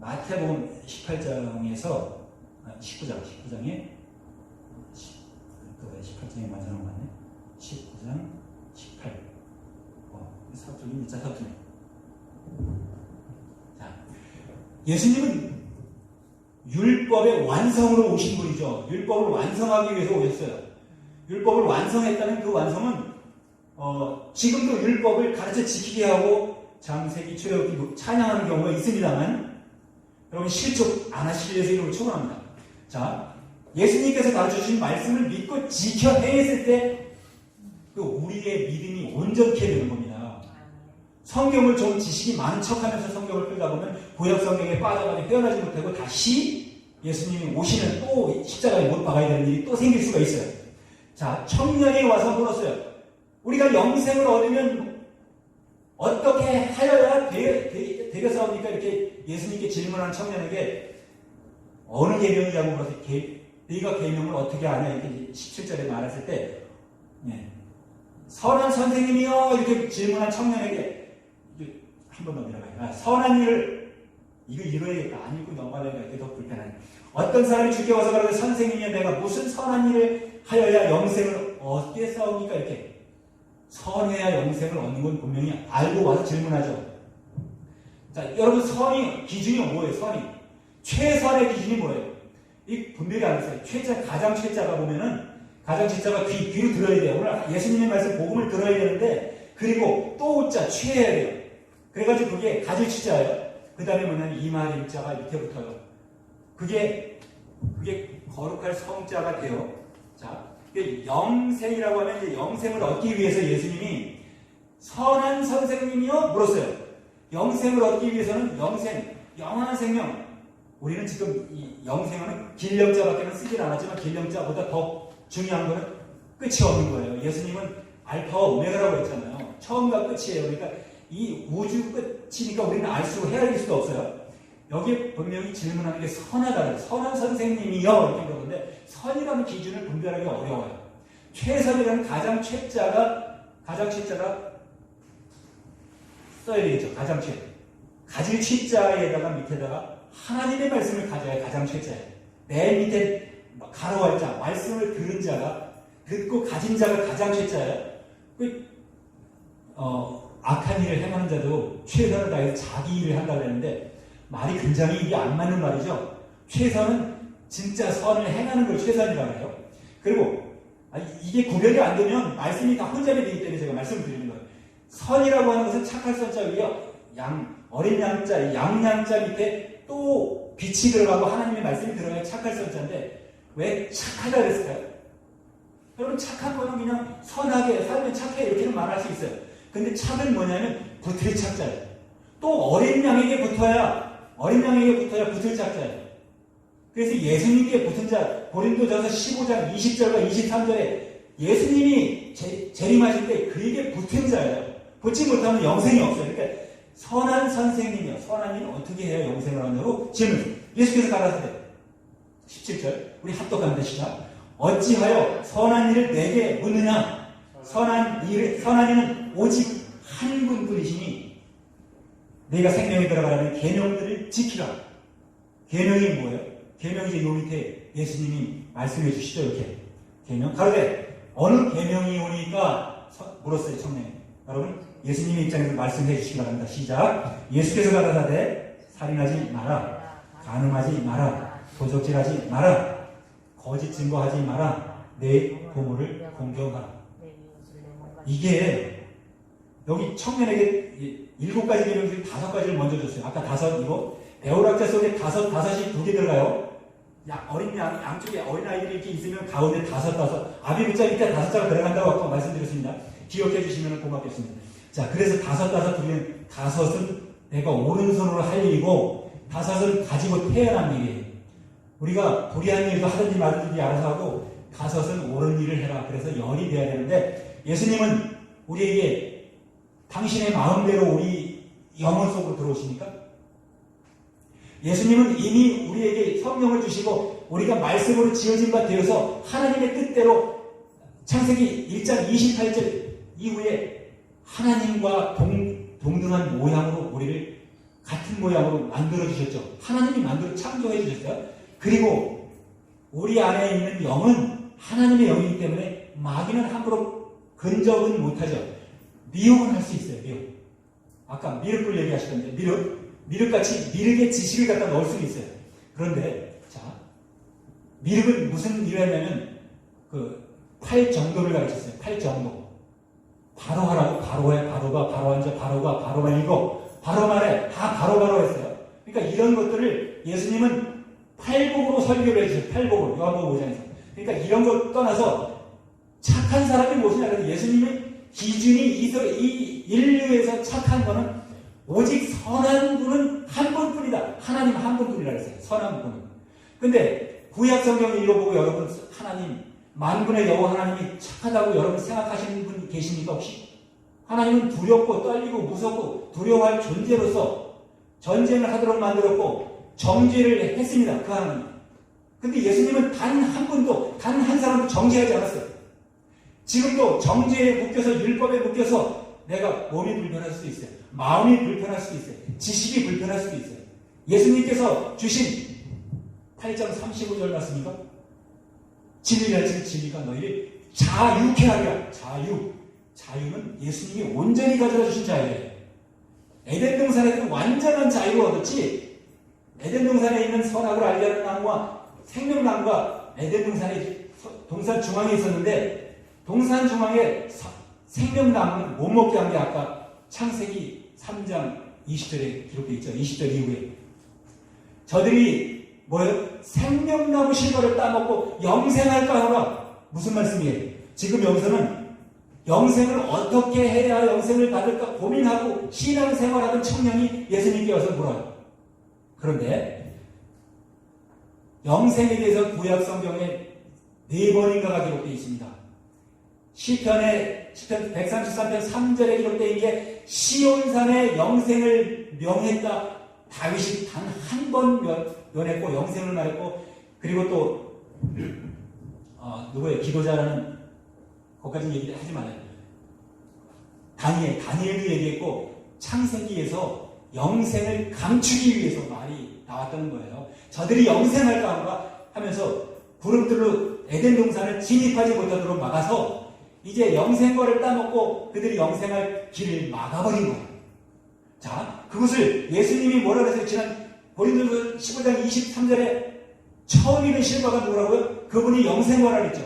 마태복음 18장에서 19장에 18장에 맞아 놓은 거 같네. 19장 18. 사업적인 일자 사업적인. 자, 예수님은 율법의 완성으로 오신 분이죠. 율법을 완성하기 위해서 오셨어요. 율법을 완성했다는 그 완성은 지금도 율법을 가르쳐 지키게 하고 장세기 출애굽기 찬양하는 경우가 있습니다만, 여러분 실족 안 하시기 위해서 이름을 축원합니다. 자, 예수님께서 가르쳐주신 말씀을 믿고 지켜 행했을 때 그 우리의 믿음이 온전케 되는 겁니다. 성경을 좀 지식이 많은 척하면서 성경을 풀다 보면 구약 성경에 빠져가지고 헤어나지 못하고 다시 예수님이 오시면 또 십자가에 못 박아야 되는 일이 또 생길 수가 있어요. 자, 청년이 와서 물었어요. 우리가 영생을 얻으면 어떻게 하여야 되겠사옵니까? 이렇게 예수님께 질문하는 청년에게 어느 계명이냐고 물어서 네가 계명을 어떻게 아냐? 이렇게 17절에 말했을 때, 선한 선생님이요 이렇게 질문한 청년에게 한 번 더 밀어봐요. 선한 일을 이거 읽어야겠다. 안 읽고 넘어가려니까 이게 더 불편하네. 어떤 사람이 주께 와서 그러는데 선생님이여 내가 무슨 선한 일을 하여야 영생을 얻게 싸웁니까? 이렇게. 선해야 영생을 얻는 건 분명히 알고 와서 질문하죠. 자, 여러분 선이 기준이 뭐예요? 선이. 최선의 기준이 뭐예요? 이 분별이 안 됐어요. 최자, 가장 최자가 보면은 가장 최자가 귀로 들어야 돼요. 오늘 예수님의 말씀 복음을 들어야 되는데 그리고 또 자 최해야 돼요. 그래가지고 그게 가질 치자예요. 그 다음에 뭐냐면 이말 일자가 밑에 붙어요. 그게 거룩할 성자가 돼요. 자, 영생이라고 하면 이제 영생을 얻기 위해서 예수님이 선한 선생님이요? 물었어요. 영생을 얻기 위해서는 영생, 영원한 생명. 우리는 지금 이 영생은 길령자밖에는 쓰질 않았지만 길령자보다 더 중요한 거는 끝이 없는 거예요. 예수님은 알파와 오메가라고 했잖아요. 처음과 끝이에요. 그러니까 이 우주 끝이니까 우리는 알 수, 헤아릴 수가 없어요. 여기에 분명히 질문하는 게 선하다는, 선한 선생님이요. 이렇게 그러는데 선이라는 기준을 분별하기 어려워요. 최선이라는 가장 최자가 써야 되겠죠. 가장 최. 가질 최자에다가 밑에다가 하나님의 말씀을 가져야 가장 최자예요. 맨 밑에 가로할 자, 말씀을 들은 자가, 듣고 가진 자가 가장 최자예요. 악한 일을 행하는 자도 최선을 다해서 자기 일을 한다고 했는데 말이 굉장히 이게 안 맞는 말이죠. 최선은 진짜 선을 행하는 걸 최선이라고 해요. 그리고 이게 구별이 안 되면 말씀이 다 혼잡이 되기 때문에 제가 말씀을 드리는 거예요. 선이라고 하는 것은 착할 선자 위에 어린 양자, 양양자 밑에 또 빛이 들어가고 하나님의 말씀이 들어가야 착할 선자인데 왜 착하다 그랬을까요? 여러분 착한 거는 그냥 선하게 살면 착해 이렇게는 말할 수 있어요. 근데 착은 뭐냐면 붙을 착자예요. 또 어린 양에게 붙어야 붙을 착자예요. 그래서 예수님께 붙은 자 고린도전서 15장 20절과 23절에 예수님이 재림하실 때 그에게 붙은 자예요. 붙지 못하면 영생이 없어요. 그러니까 선한 선생님이요. 선한 일은 어떻게 해야 영생을 얻느냐고 질문. 예수께서 가라사대 17절 우리 합독합니다. 시작. 어찌하여 선한 일을 내게 묻느냐? 선한 일은 오직 한 분뿐이시니 내가 생명에 들어가라는 계명들을 지키라. 계명이 뭐예요? 계명이 이제 요 밑에 예수님이 말씀해 주시죠. 이렇게 계명. 가로되 어느 계명이 오니까 물었어요. 청년이. 여러분 예수님의 입장에서 말씀해 주시기 바랍니다. 시작. 예수께서 가라사대 살인하지 마라. 간음하지 마라. 도적질하지 마라. 거짓 증거하지 마라. 내 부모를 공경하라. 이게 여기 청년에게 7가지 계명 중에 5가지를 먼저 줬어요. 아까 5 이거 배우락자 속에 5이 2개 들어가요. 어린 양쪽에 어린아이들이 이렇게 있으면 가운데 5 아비 붙자 밑에 5자가 들어간다고 아까 말씀드렸습니다. 기억해 주시면 고맙겠습니다. 자, 그래서 5 두면 5은 내가 오른손으로 할 일이고 5은 가지고 태어난 일이에요. 우리가 불의한 일도 하든지 말든지 알아서 하고 5은 옳은 일을 해라. 그래서 열이 돼야 되는데 예수님은 우리에게 당신의 마음대로 우리 영혼 속으로 들어오십니까? 예수님은 이미 우리에게 성령을 주시고 우리가 말씀으로 지어진 바 되어서 하나님의 뜻대로 창세기 1장 28절 이후에 하나님과 동등한 모양으로 우리를 같은 모양으로 만들어주셨죠. 하나님이 창조해 주셨어요. 그리고 우리 안에 있는 영은 하나님의 영이기 때문에 마귀는 함부로 근접은 못하죠. 미혹은 할 수 있어요. 미혹. 아까 미륵불 얘기하시던데 미륵같이 미륵의 지식을 갖다 넣을 수는 있어요. 그런데 자 미륵은 무슨 일을 했냐면 그 8정도를 가르쳤어요. 8정도. 바로 하라고 바로해. 바로가 바로 앉아. 바로가 바로만 읽어. 바로 말해. 다 바로 했어요. 그러니까 이런 것들을 예수님은 팔복으로 설교를 해주세요. 팔복으로. 요한복음 5장에서. 그러니까 이런 것 떠나서 착한 사람이 무엇이냐. 그래서 예수님의 기준이 이 인류에서 착한 거는 오직 선한 분은 한 분뿐이다. 하나님 한 분뿐이라 그랬어요. 선한 분은. 근데 구약 성경 읽어보고 여러분 하나님 만군의 여호와 하나님이 착하다고 여러분 생각하시는 분 계십니까 혹시? 하나님은 두렵고 떨리고 무섭고 두려워할 존재로서 전쟁을 하도록 만들었고 정죄를 했습니다. 그 하나님. 근데 예수님은 단 한 분도 단 한 사람도 정죄하지 않았어요. 지금도 정죄에 묶여서 율법에 묶여서 내가 몸이 불편할 수도 있어요. 마음이 불편할 수도 있어요. 지식이 불편할 수도 있어요. 예수님께서 주신 8장 35절 말씀인가? 진리라 진리가 너희를 자유케 하리라. 자유는 예수님이 온전히 가져다 주신 자유예요. 에덴 동산에는 완전한 자유를 얻었지. 에덴 동산에 있는 선악을 알게 하는 나무와 생명나무가 에덴 동산의 동산 중앙에 있었는데, 동산 중앙에 생명나무는 못 먹게 한 게 아까 창세기 3장 20절에 기록되어 있죠. 20절 이후에 저들이 뭐예요? 생명나무 실과를 따먹고 영생할까 하라. 무슨 말씀이에요? 지금 여기서는 영생을 어떻게 해야 영생을 받을까 고민하고 신앙생활하던 청년이 예수님께 와서 물어요. 그런데 영생에 대해서 구약 성경에 4번인가가 기록되어 있습니다. 시편 133편 3절에 기록되어 있는 게 시온산에 영생을 명했다. 다윗이 단 한 번 면했고 영생을 말했고, 그리고 또 누구예요? 기도자라는 거기까지 얘기를 하지 말아요. 다니엘도 얘기했고, 창세기에서 영생을 감추기 위해서 말이 나왔다는 거예요. 저들이 영생할까 하면서 구름들로 에덴 동산을 진입하지 못하도록 막아서 이제 영생과를 따먹고 그들이 영생할 길을 막아버린 거예요. 자, 그것을 예수님이 뭐라 그랬어요? 지난 고린도서 15장 23절에 처음 있는 실과가 누구라고요? 그분이 영생과라 그랬죠.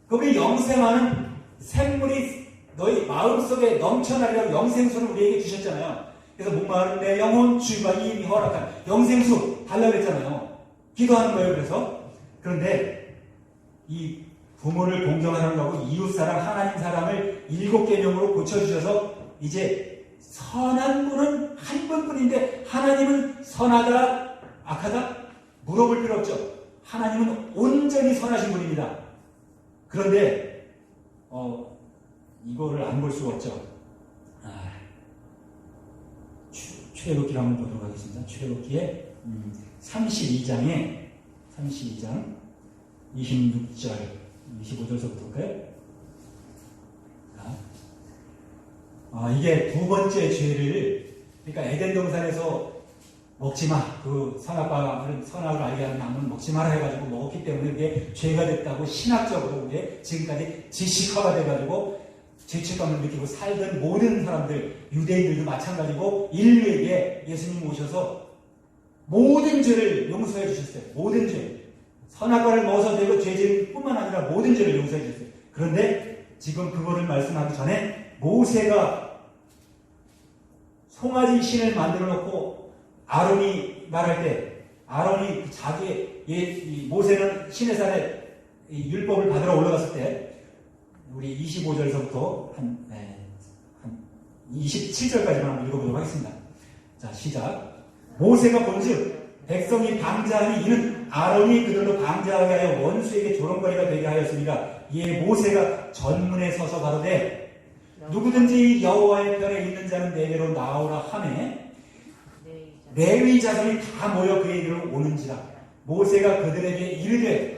그분이 영생하는 생물이 너희 마음속에 넘쳐나리라고 영생수를 우리에게 주셨잖아요. 그래서 목마른 내 영혼 주가 이미 허락한 영생수 달라고 그랬잖아요. 기도하는 거예요. 그런데 이 부모를 공경하는 거하고 이웃사랑, 하나님 사랑을 7계명으로 고쳐주셔서 이제 선한 분은 한 분뿐인데 하나님은 선하다, 악하다? 물어볼 필요 없죠. 하나님은 온전히 선하신 분입니다. 그런데 이거를 안 볼 수가 없죠. 출애굽기를 한번 보도록 하겠습니다. 출애굽기에 32장 26절 25절서부터 볼까요? 이게 두 번째 죄를, 그러니까 에덴 동산에서 먹지마, 그 선악을 알게 하는 나무는 먹지 마라 해가지고 먹었기 때문에 그게 죄가 됐다고 신학적으로 그게 지금까지 지식화가 돼가지고 죄책감을 느끼고 살던 모든 사람들, 유대인들도 마찬가지고 인류에게 예수님 오셔서 모든 죄를 용서해 주셨어요. 모든 죄. 선악과를 먹어서 되고 죄질 뿐만 아니라 모든 죄를 용서해 주셨어요. 그런데 지금 그거를 말씀하기 전에 모세가 송아지 신을 만들어 놓고 아론이 말할 때, 아론이 모세는 시내산에 율법을 받으러 올라갔을 때, 우리 25절서부터 한 27절까지만 한번 읽어보도록 하겠습니다. 자, 시작. 모세가 본즉 백성이 방자하니 이는 아론이 그들로 방자하게 하여 원수에게 조롱거리가 되게 하였습니다. 이에 모세가 전문에 서서 가로되 누구든지 여호와의 편에 있는 자는 내게로 나오라 하매 레위 자손이 다 모여 그에게로 오는지라. 모세가 그들에게 이르되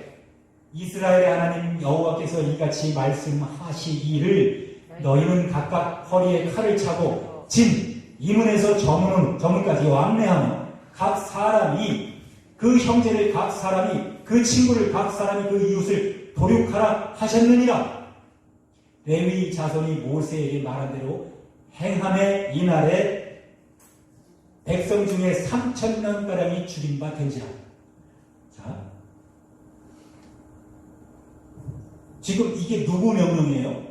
이스라엘의 하나님 여호와께서 이같이 말씀하시기를 너희는 각각 허리에 칼을 차고 진 이문에서 저문까지 왕래하며 각 사람이 그 형제를, 각 사람이 그 친구를, 각 사람이 그 이웃을 도륙하라 하셨느니라. 레위 자손이 모세에게 말한 대로 행함에 이날에 백성 중에 3,000명가량이 죽인 바 된지라. 자, 지금 이게 누구 명령이에요?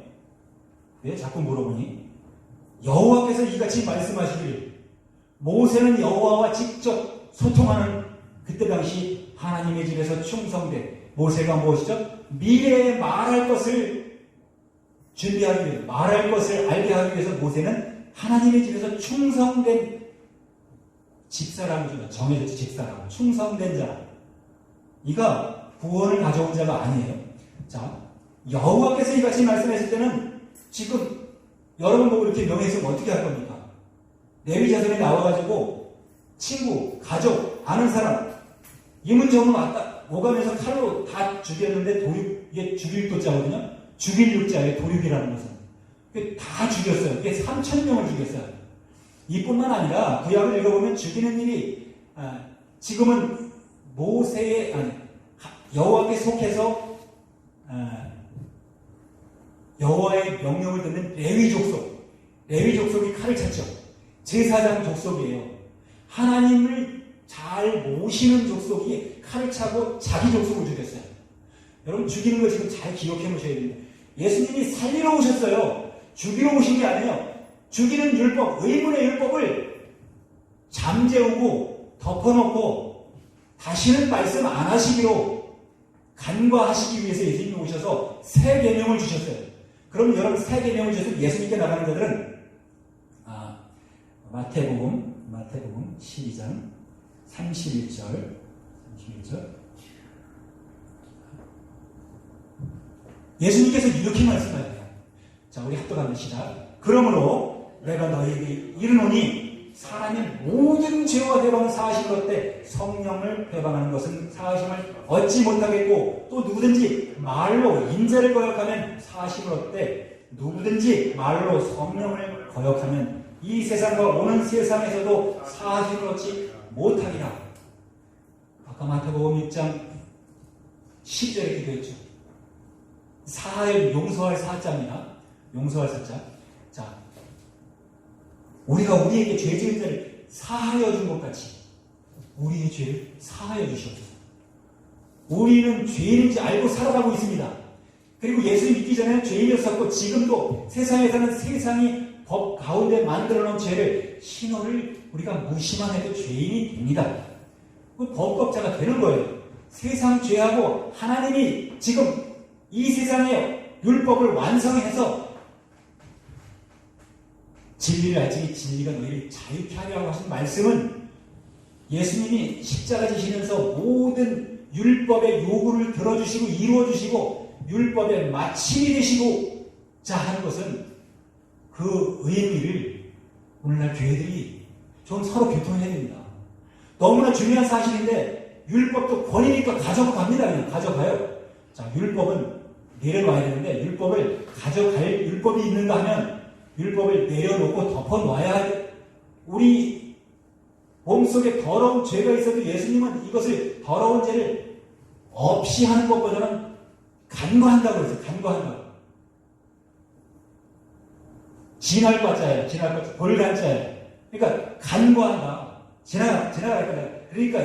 왜 자꾸 물어보니? 여호와께서 이같이 말씀하시기를. 모세는 여호와와 직접 소통하는 그때 당시 하나님의 집에서 충성된 모세가 무엇이죠? 미래에 말할 것을 준비하기 위해서, 말할 것을 알게 하기 위해서 모세는 하나님의 집에서 충성된 집사람이죠. 정해진 집사람, 충성된 자. 이가 구원을 가져온 자가 아니에요. 자, 여호와께서 이같이 말씀했을 때는 지금 여러분 보고 이렇게 명했으면 어떻게 할 겁니까? 레위 자손이 나와가지고 친구, 가족, 아는 사람 이문저문 왔다 오가면서 칼로 다 죽였는데 이게 죽일 도자거든요. 죽일 육자의 도륙이라는 것은 다 죽였어요. 이게 3,000명을 죽였어요. 이뿐만 아니라 구약을 읽어보면 죽이는 일이 지금은 모세의 여호와께 속해서 여호와의 명령을 듣는 레위 족속이 칼을 찼죠. 제사장 족속이에요. 하나님을 잘 모시는 족속이 칼을 차고 자기 족속을 죽였어요. 여러분, 죽이는 거 지금 잘 기억해 놓으셔야 됩니다. 예수님이 살리러 오셨어요. 죽이러 오신 게 아니에요. 죽이는 율법, 의문의 율법을 잠재우고 덮어놓고 다시는 말씀 안 하시기로 간과하시기 위해서 예수님이 오셔서 새 계명을 주셨어요. 그럼 여러분, 새 계명을 주셔서 예수님께 나가는 자들은 마태복음 12장 31절 예수님께서 이렇게 말씀하세요. 자, 우리 합독합니다. 그러므로 내가 너희에게 이르노니 사람이 모든 죄와 대방을 사하심을 얻되 성령을 배방하는 것은 사하심을 얻지 못하겠고, 또 누구든지 말로 인자를 거역하면 사하심을 얻되 누구든지 말로 성령을 거역하면 이 세상과 오는 세상에서도 사하심을 얻지 못하리라. 아까 마태복음 6장 10절에 기도했죠. 용서할 사자입니다. 용서할 사자. 자, 우리가 우리에게 죄 지은 자를 사하여 준 것 같이 우리의 죄를 사하여 주시옵소서. 우리는 죄인인지 알고 살아가고 있습니다. 그리고 예수 믿기 전에는 죄인이었었고, 지금도 세상에서는 세상이 법 가운데 만들어 놓은 죄를, 신호를 우리가 무시만 해도 죄인이 됩니다. 그 법법자가 되는 거예요. 세상 죄하고 하나님이 지금 이 세상의 율법을 완성해서 진리를 알지 진리가 너희를 자유케 하려고 하신 말씀은 예수님이 십자가 지시면서 모든 율법의 요구를 들어주시고 이루어주시고 율법의 마침이 되시고자 하는 것은 그 의미를 오늘날 교회들이 좀 서로 교통해야 됩니다. 너무나 중요한 사실인데 율법도 권위니까 가져갑니다. 그냥 가져가요. 자, 율법은 내려놔야 되는데 율법을 가져갈 율법이 있는가 하면 율법을 내려놓고 덮어놔야 우리 몸속에 더러운 죄가 있어도 예수님은 이것을 더러운 죄를 없이 하는 것보다는 간과한다고 그랬어요. 간과한다고. 진할 과자예요. 벌간자예요. 그러니까 간과한다. 지나갈 거다. 그러니까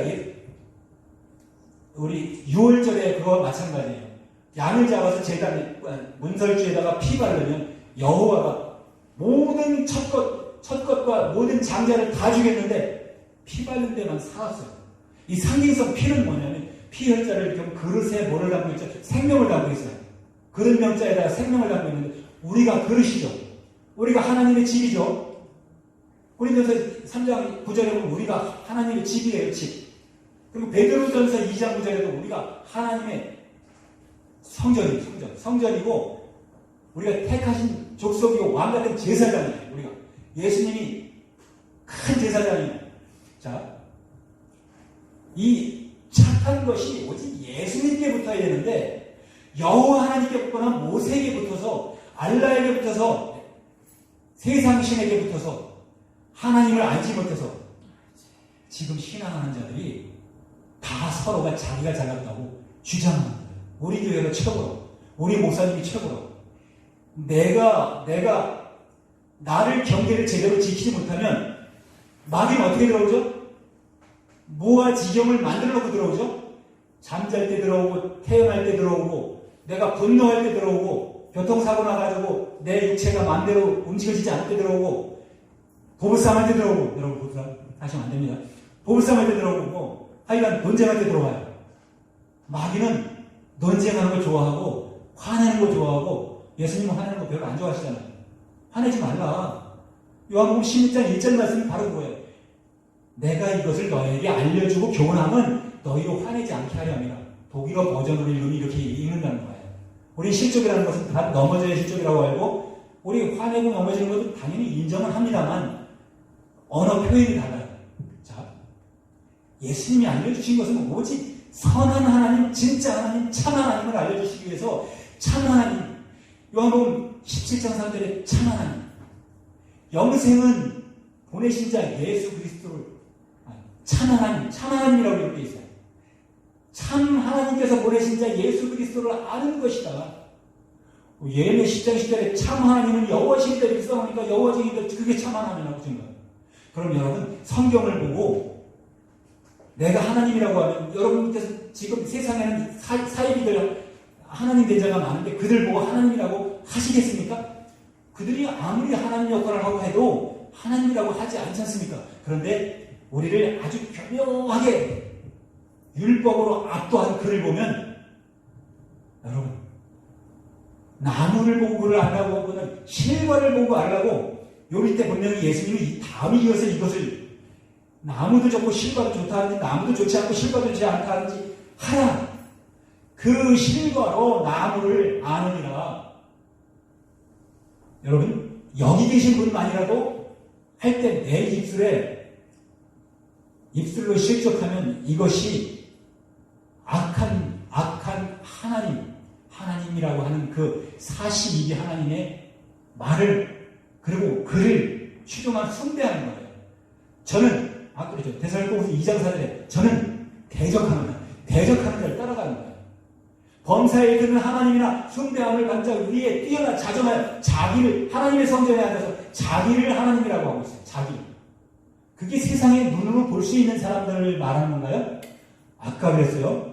우리 6월절에 그거와 마찬가지예요. 양을 잡아서 제단 문설주에다가 피 바르면 여호와가 모든 첫것과 모든 장자를 다 죽였는데 피 바른 데만 살았어요. 이 상징성 피는 뭐냐면 피 혈자를 좀 그릇에 뭐를 담고 있죠? 생명을 담고 있어요. 그릇 명자에다가 생명을 담고 있는데 우리가 그릇이죠. 우리가 하나님의 집이죠. 고린도서 3장 9절에 보면 우리가 하나님의 집이에요. 집. 그리고 베드로전서 2장 9절에도 우리가 하나님의 성전이고 우리가 택하신 족속이고 왕같은 제사장이에요. 우리가 예수님이 큰 제사장이에요. 자, 이 착한 것이 오직 예수님께 붙어야 되는데 여호와 하나님께 붙거나 모세에게 붙어서 알라에게 붙어서 세상 신에게 붙어서 하나님을 알지 못해서 지금 신앙하는 자들이 다 서로가 자기가 잘났다고 주장하는 거예요. 우리 교회가 최고로, 우리 목사님이 최고로. 내가 나를 경계를 제대로 지키지 못하면 마귀는 어떻게 들어오죠? 모아 지경을 만들어 놓고 들어오죠? 잠잘 때 들어오고 태어날 때 들어오고 내가 분노할 때 들어오고 교통사고 나가지고 내 육체가 마음대로 움직여지지 않을 때 들어오고 보불싸움 할 때 들어오고 여러분 보불싸움 하시면 안 됩니다. 보불싸움 할 때 들어오고 하여간 논쟁할 때 들어와요. 마귀는 논쟁하는 걸 좋아하고 화내는 걸 좋아하고 예수님은 화내는 거 별로 안 좋아하시잖아요. 화내지 말라. 요한복음 16장 1절 말씀이 바로 그거예요. 내가 이것을 너에게 알려주고 교훈함은 너희로 화내지 않게 하려 함이라. 독일어 버전으로 읽으면 이렇게 읽는다는 거예요. 우리 실족이라는 것은 다 넘어져야 실족이라고 알고 우리 화내고 넘어지는 것도 당연히 인정은 합니다만 언어 표현이 달라요. 자, 예수님이 알려주신 것은 오직 선한 하나님, 진짜 하나님, 참 하나님을 알려주시기 위해서 참 하나님, 요한복음 17장 3절에 참 하나님, 영생은 보내신 자 예수 그리스도를 참 하나님이라고 이렇게 있어요. 참 하나님께서 보내신 자 예수 그리스도를 아는 것이다. 예레미야 10장 10절에 참 하나님은 여호와시리다 이렇게 써놓으니까 여호와시리다 그게 참 하나님이라고 증거해요. 그럼 여러분 성경을 보고 내가 하나님이라고 하면 여러분께서 지금 세상에는 사이비들 하나님 된 자가 많은데 그들 보고 하나님이라고 하시겠습니까? 그들이 아무리 하나님 역할을 하고 해도 하나님이라고 하지 않지 않습니까? 그런데 우리를 아주 교묘하게 율법으로 압도한 그를 보면 여러분 나무를 보고 그를 알라고 하고는 실과를 보고 알라고 요리 때 분명히 예수님이 이 다음에 이어서 이것을 나무도 좋고 실과도 좋다 하는지 나무도 좋지 않고 실과도 좋지 않다 하는지 하라. 그 실과로 나무를 아느니라. 여러분 여기 계신 분만이라도 할 때 내 입술로 실족하면 이것이 악한 하나님이라고 하는 그 42기 하나님의 말을 그리고 그를 추종한 숭배하는 거예요. 저는 그렇죠. 데살로니가서 2장 4절에 저는 대적하는 자를 따라가는 거예요. 범사에 드는 하나님이나 숭배함을 반짝 위에 뛰어나 자정하여 자기를 하나님의 성전에 앉아서 자기를 하나님이라고 하고 있어요. 자기. 그게 세상의 눈으로 볼 수 있는 사람들을 말하는 건가요? 아까 그랬어요.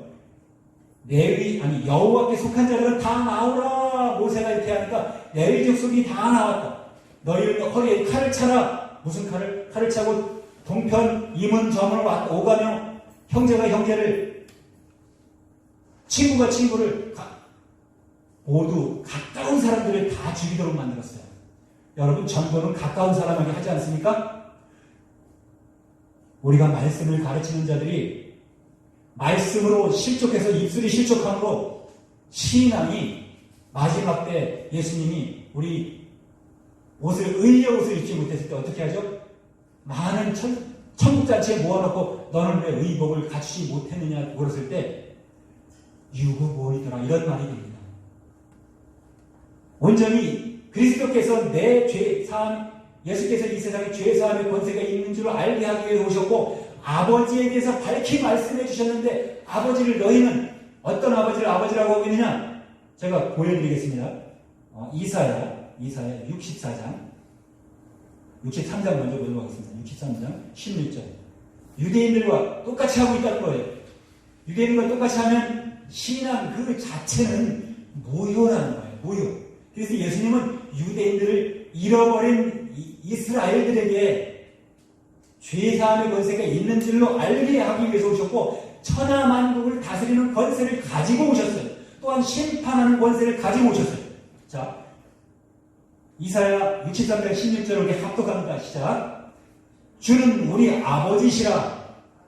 여호와께 속한 자들은 다 나오라. 모세가 이렇게 하니까 레위 족속이 다 나왔다. 너희는 허리에 칼을 차라. 무슨 칼을? 칼을 차고 동편 이문 저문을 오가며 형제가 형제를 친구가 친구를 모두 가까운 사람들을 다 죽이도록 만들었어요. 여러분 전도는 가까운 사람에게 하지 않습니까? 우리가 말씀을 가르치는 자들이 말씀으로 실족해서 입술이 실족함으로 신앙이 마지막 때 예수님이 우리 의의 옷을 입지 못했을 때 어떻게 하죠? 많은 천국잔치에 모아놓고 너는 왜 의복을 갖추지 못했느냐 물었을 때 유구무원이더라 이런 말이 됩니다. 온전히 그리스도께서 내 죄사함 예수께서 이 세상에 죄사함의 권세가 있는 줄 알게 하기 위해 오셨고 아버지에 대해서 밝히 말씀해 주셨는데 아버지를 너희는 어떤 아버지를 아버지라고 하고 있느냐? 제가 보여드리겠습니다. 이사야 63장 먼저 보도록 하겠습니다. 63장 16절 유대인들과 똑같이 하고 있다는 거예요. 유대인들과 똑같이 하면 신앙 그 자체는 모효라는 거예요. 모효. 그래서 예수님은 유대인들을 잃어버린 이스라엘들에게 죄사함의 권세가 있는 줄로 알게 하기 위해서 오셨고 천하만국을 다스리는 권세를 가지고 오셨어요. 또한 심판하는 권세를 가지고 오셨어요. 자, 이사야 63장 16절에 합독합니다. 시작. 주는 우리 아버지시라.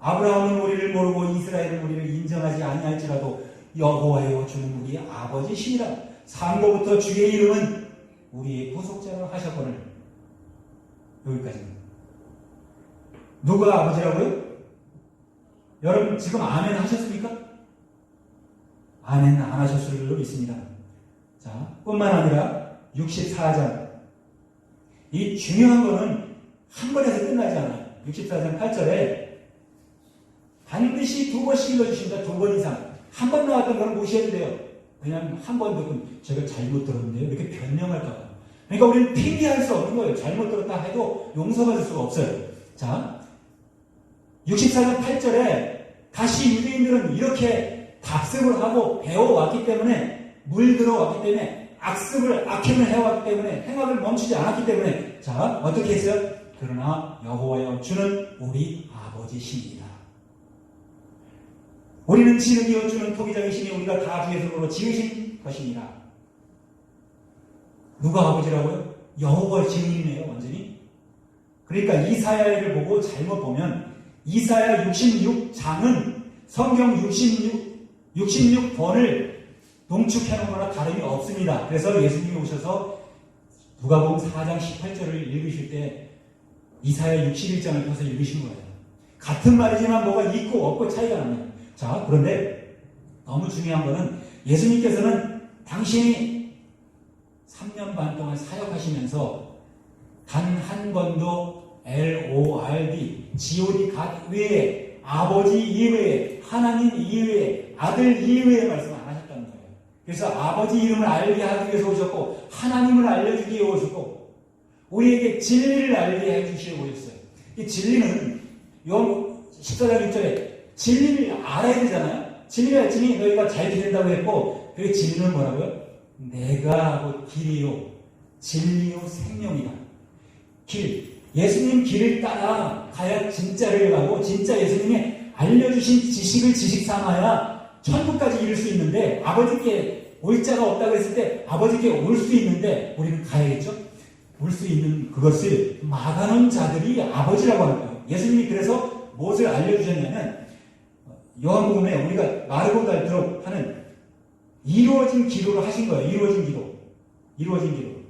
아브라함은 우리를 모르고 이스라엘은 우리를 인정하지 아니할지라도 여호와여 주는 우리 아버지시니라. 상고부터 주의 이름은 우리의 구속자로 하셨거늘. 여기까지입니다. 누가 아버지라고요? 여러분 지금 아멘 하셨습니까? 아멘 안 하셨을 줄로 믿습니다. 자, 뿐만 아니라 64장 이 중요한 거는 한 번에서 끝나지 않아요. 64장 8절에 반드시 2번씩 읽어주십니다. 2번 이상. 한 번 나왔던 거는 무시해도 돼요. 왜냐하면 한 번 듣고 제가 잘못 들었는데요. 이렇게 변명할까봐. 그러니까 우리는 핑계할 수 없는 거예요. 잘못 들었다 해도 용서받을 수가 없어요. 자, 64장 8절에 다시 유대인들은 이렇게 답습을 하고 배워왔기 때문에 물들어왔기 때문에 악행을 해왔기 때문에 행악을 멈추지 않았기 때문에 자 어떻게 했어요? 그러나 여호와여 주는 우리 아버지시니라. 우리는 지름이여 주는 토기장이시니 우리가 다 주의 손으로 지으신 것이니라. 누가 아버지라고요? 여호와 증인이네요. 완전히. 그러니까 이사야를 보고 잘못 보면 이사야 66장은 성경 66번을 농축해놓은 거나 다름이 없습니다. 그래서 예수님이 오셔서 누가복음 4장 18절을 읽으실 때 이사야 61장을 펴서 읽으신 거예요. 같은 말이지만 뭐가 있고 없고 차이가 납니다. 자, 그런데 너무 중요한 거는 예수님께서는 당신이 3년 반 동안 사역하시면서 단 한 번도 Lord, God 외에, 아버지 이외에, 하나님 이외에, 아들 이외에 말씀 안 하셨다는 거예요. 그래서 아버지 이름을 알게 하기 위해서 오셨고, 하나님을 알려주기 위해 오셨고, 우리에게 진리를 알게 해주시려고 오셨어요. 이 진리는 요 14장 1절에 진리를 알아야 되잖아요. 진리를 알지니 너희가 잘 지낸다고 했고, 그 진리는 뭐라고요? 내가 길이요 진리요 생명이다. 길, 예수님 길을 따라 가야 진짜를 가고, 진짜 예수님이 알려주신 지식을 지식 삼아야 천국까지 이룰 수 있는데, 아버지께 올 자가 없다고 했을 때 아버지께 올 수 있는데 우리는 가야겠죠? 올 수 있는 그것을 막아놓은 자들이 아버지라고 하는 거예요. 예수님이 그래서 무엇을 알려주셨냐면, 요한복음에 우리가 마르고 닳도록 하는 이루어진 기도를 하신 거예요. 이루어진 기도. 이루어진 기도.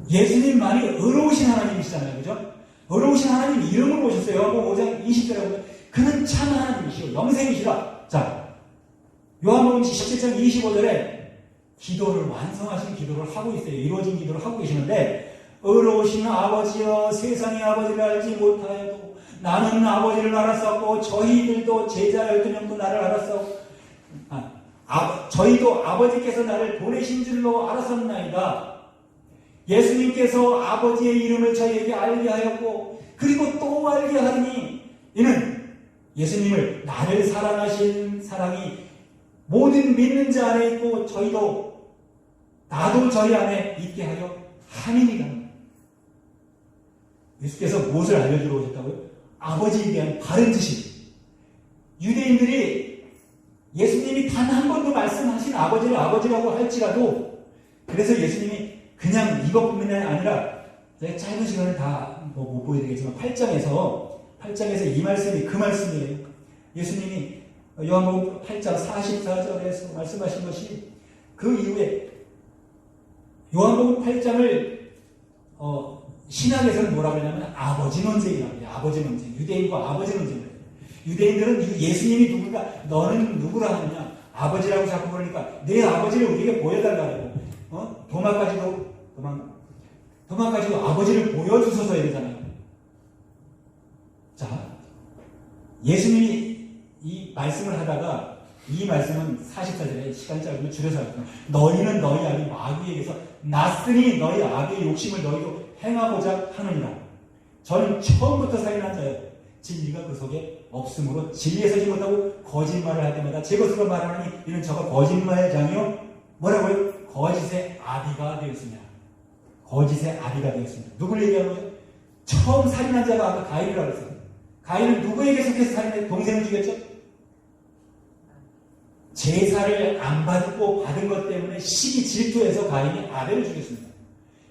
예수님만이 의로우신 하나님이시잖아요. 그죠? 의로우신 하나님 이름으로 오셨어요. 요한복음 5장 20절에 보면 그는 참 하나님이시오. 영생이시라. 자, 요한복음 17장 25절에 기도를 완성하신 기도를 하고 있어요. 이루어진 기도를 하고 계시는데, 의로우신 아버지여, 세상의 아버지를 알지 못하여도 나는 아버지를 알았었고 저희들도 제자 12명도 나를 알았었고 저희도 아버지께서 나를 보내신 줄로 알았었나이다. 예수님께서 아버지의 이름을 저희에게 알게 하였고 그리고 또 알게 하리니 이는 예수님을 나를 사랑하신 사랑이 모든 믿는 자 안에 있고 저희도 나도 저희 안에 있게 하여 함이니라. 예수께서 무엇을 알려주러 오셨다고요? 아버지에 대한 바른 지식. 유대인들이 예수님이 단 한 번도 말씀하신 아버지를 아버지라고 할지라도, 그래서 예수님이 그냥 이것뿐만이 아니라, 제가 짧은 시간을 다 못 보여드리겠지만 8장에서 이 말씀이 그 말씀이에요. 예수님이 요한복음 8장 44절에서 말씀하신 것이, 그 이후에 요한복음 8장을 신학에서는 뭐라고 하냐면 아버지 논쟁이라고 해요. 아버지 논쟁. 유대인과 아버지 논쟁이라고 해요. 유대인들은 예수님이 누군가, 너는 누구라 하느냐, 아버지라고 자꾸 그러니까 내 아버지를 우리에게 보여달라고. 도마까지도 아버지를 보여주소서 이러잖아요. 자, 예수님이 이 말씀을 하다가, 이 말씀은 44절에 시간 짧으면 줄여서 하거든요. 너희는 너희 아비 마귀에게서 났으니 너희 아비의 욕심을 너희도 행하고자 하느니라. 저는 처음부터 살인한 자예요. 진리가 그 속에 없으므로 진리에 서지 못하고 거짓말을 할 때마다 제 것으로 말하느니 이는 저가 거짓말의 장이요 뭐라고요? 거짓의 아비가 되었습니다. 거짓의 아비가 되었습니다. 누굴 얘기하는 거죠? 처음 살인한 자가 아까 가인이라고 했어요. 가인은 누구에게 속해서 살인해? 동생을 죽였죠? 제사를 안 받고 받은 것 때문에 시기 질투해서 가인이 아벨을 죽였습니다.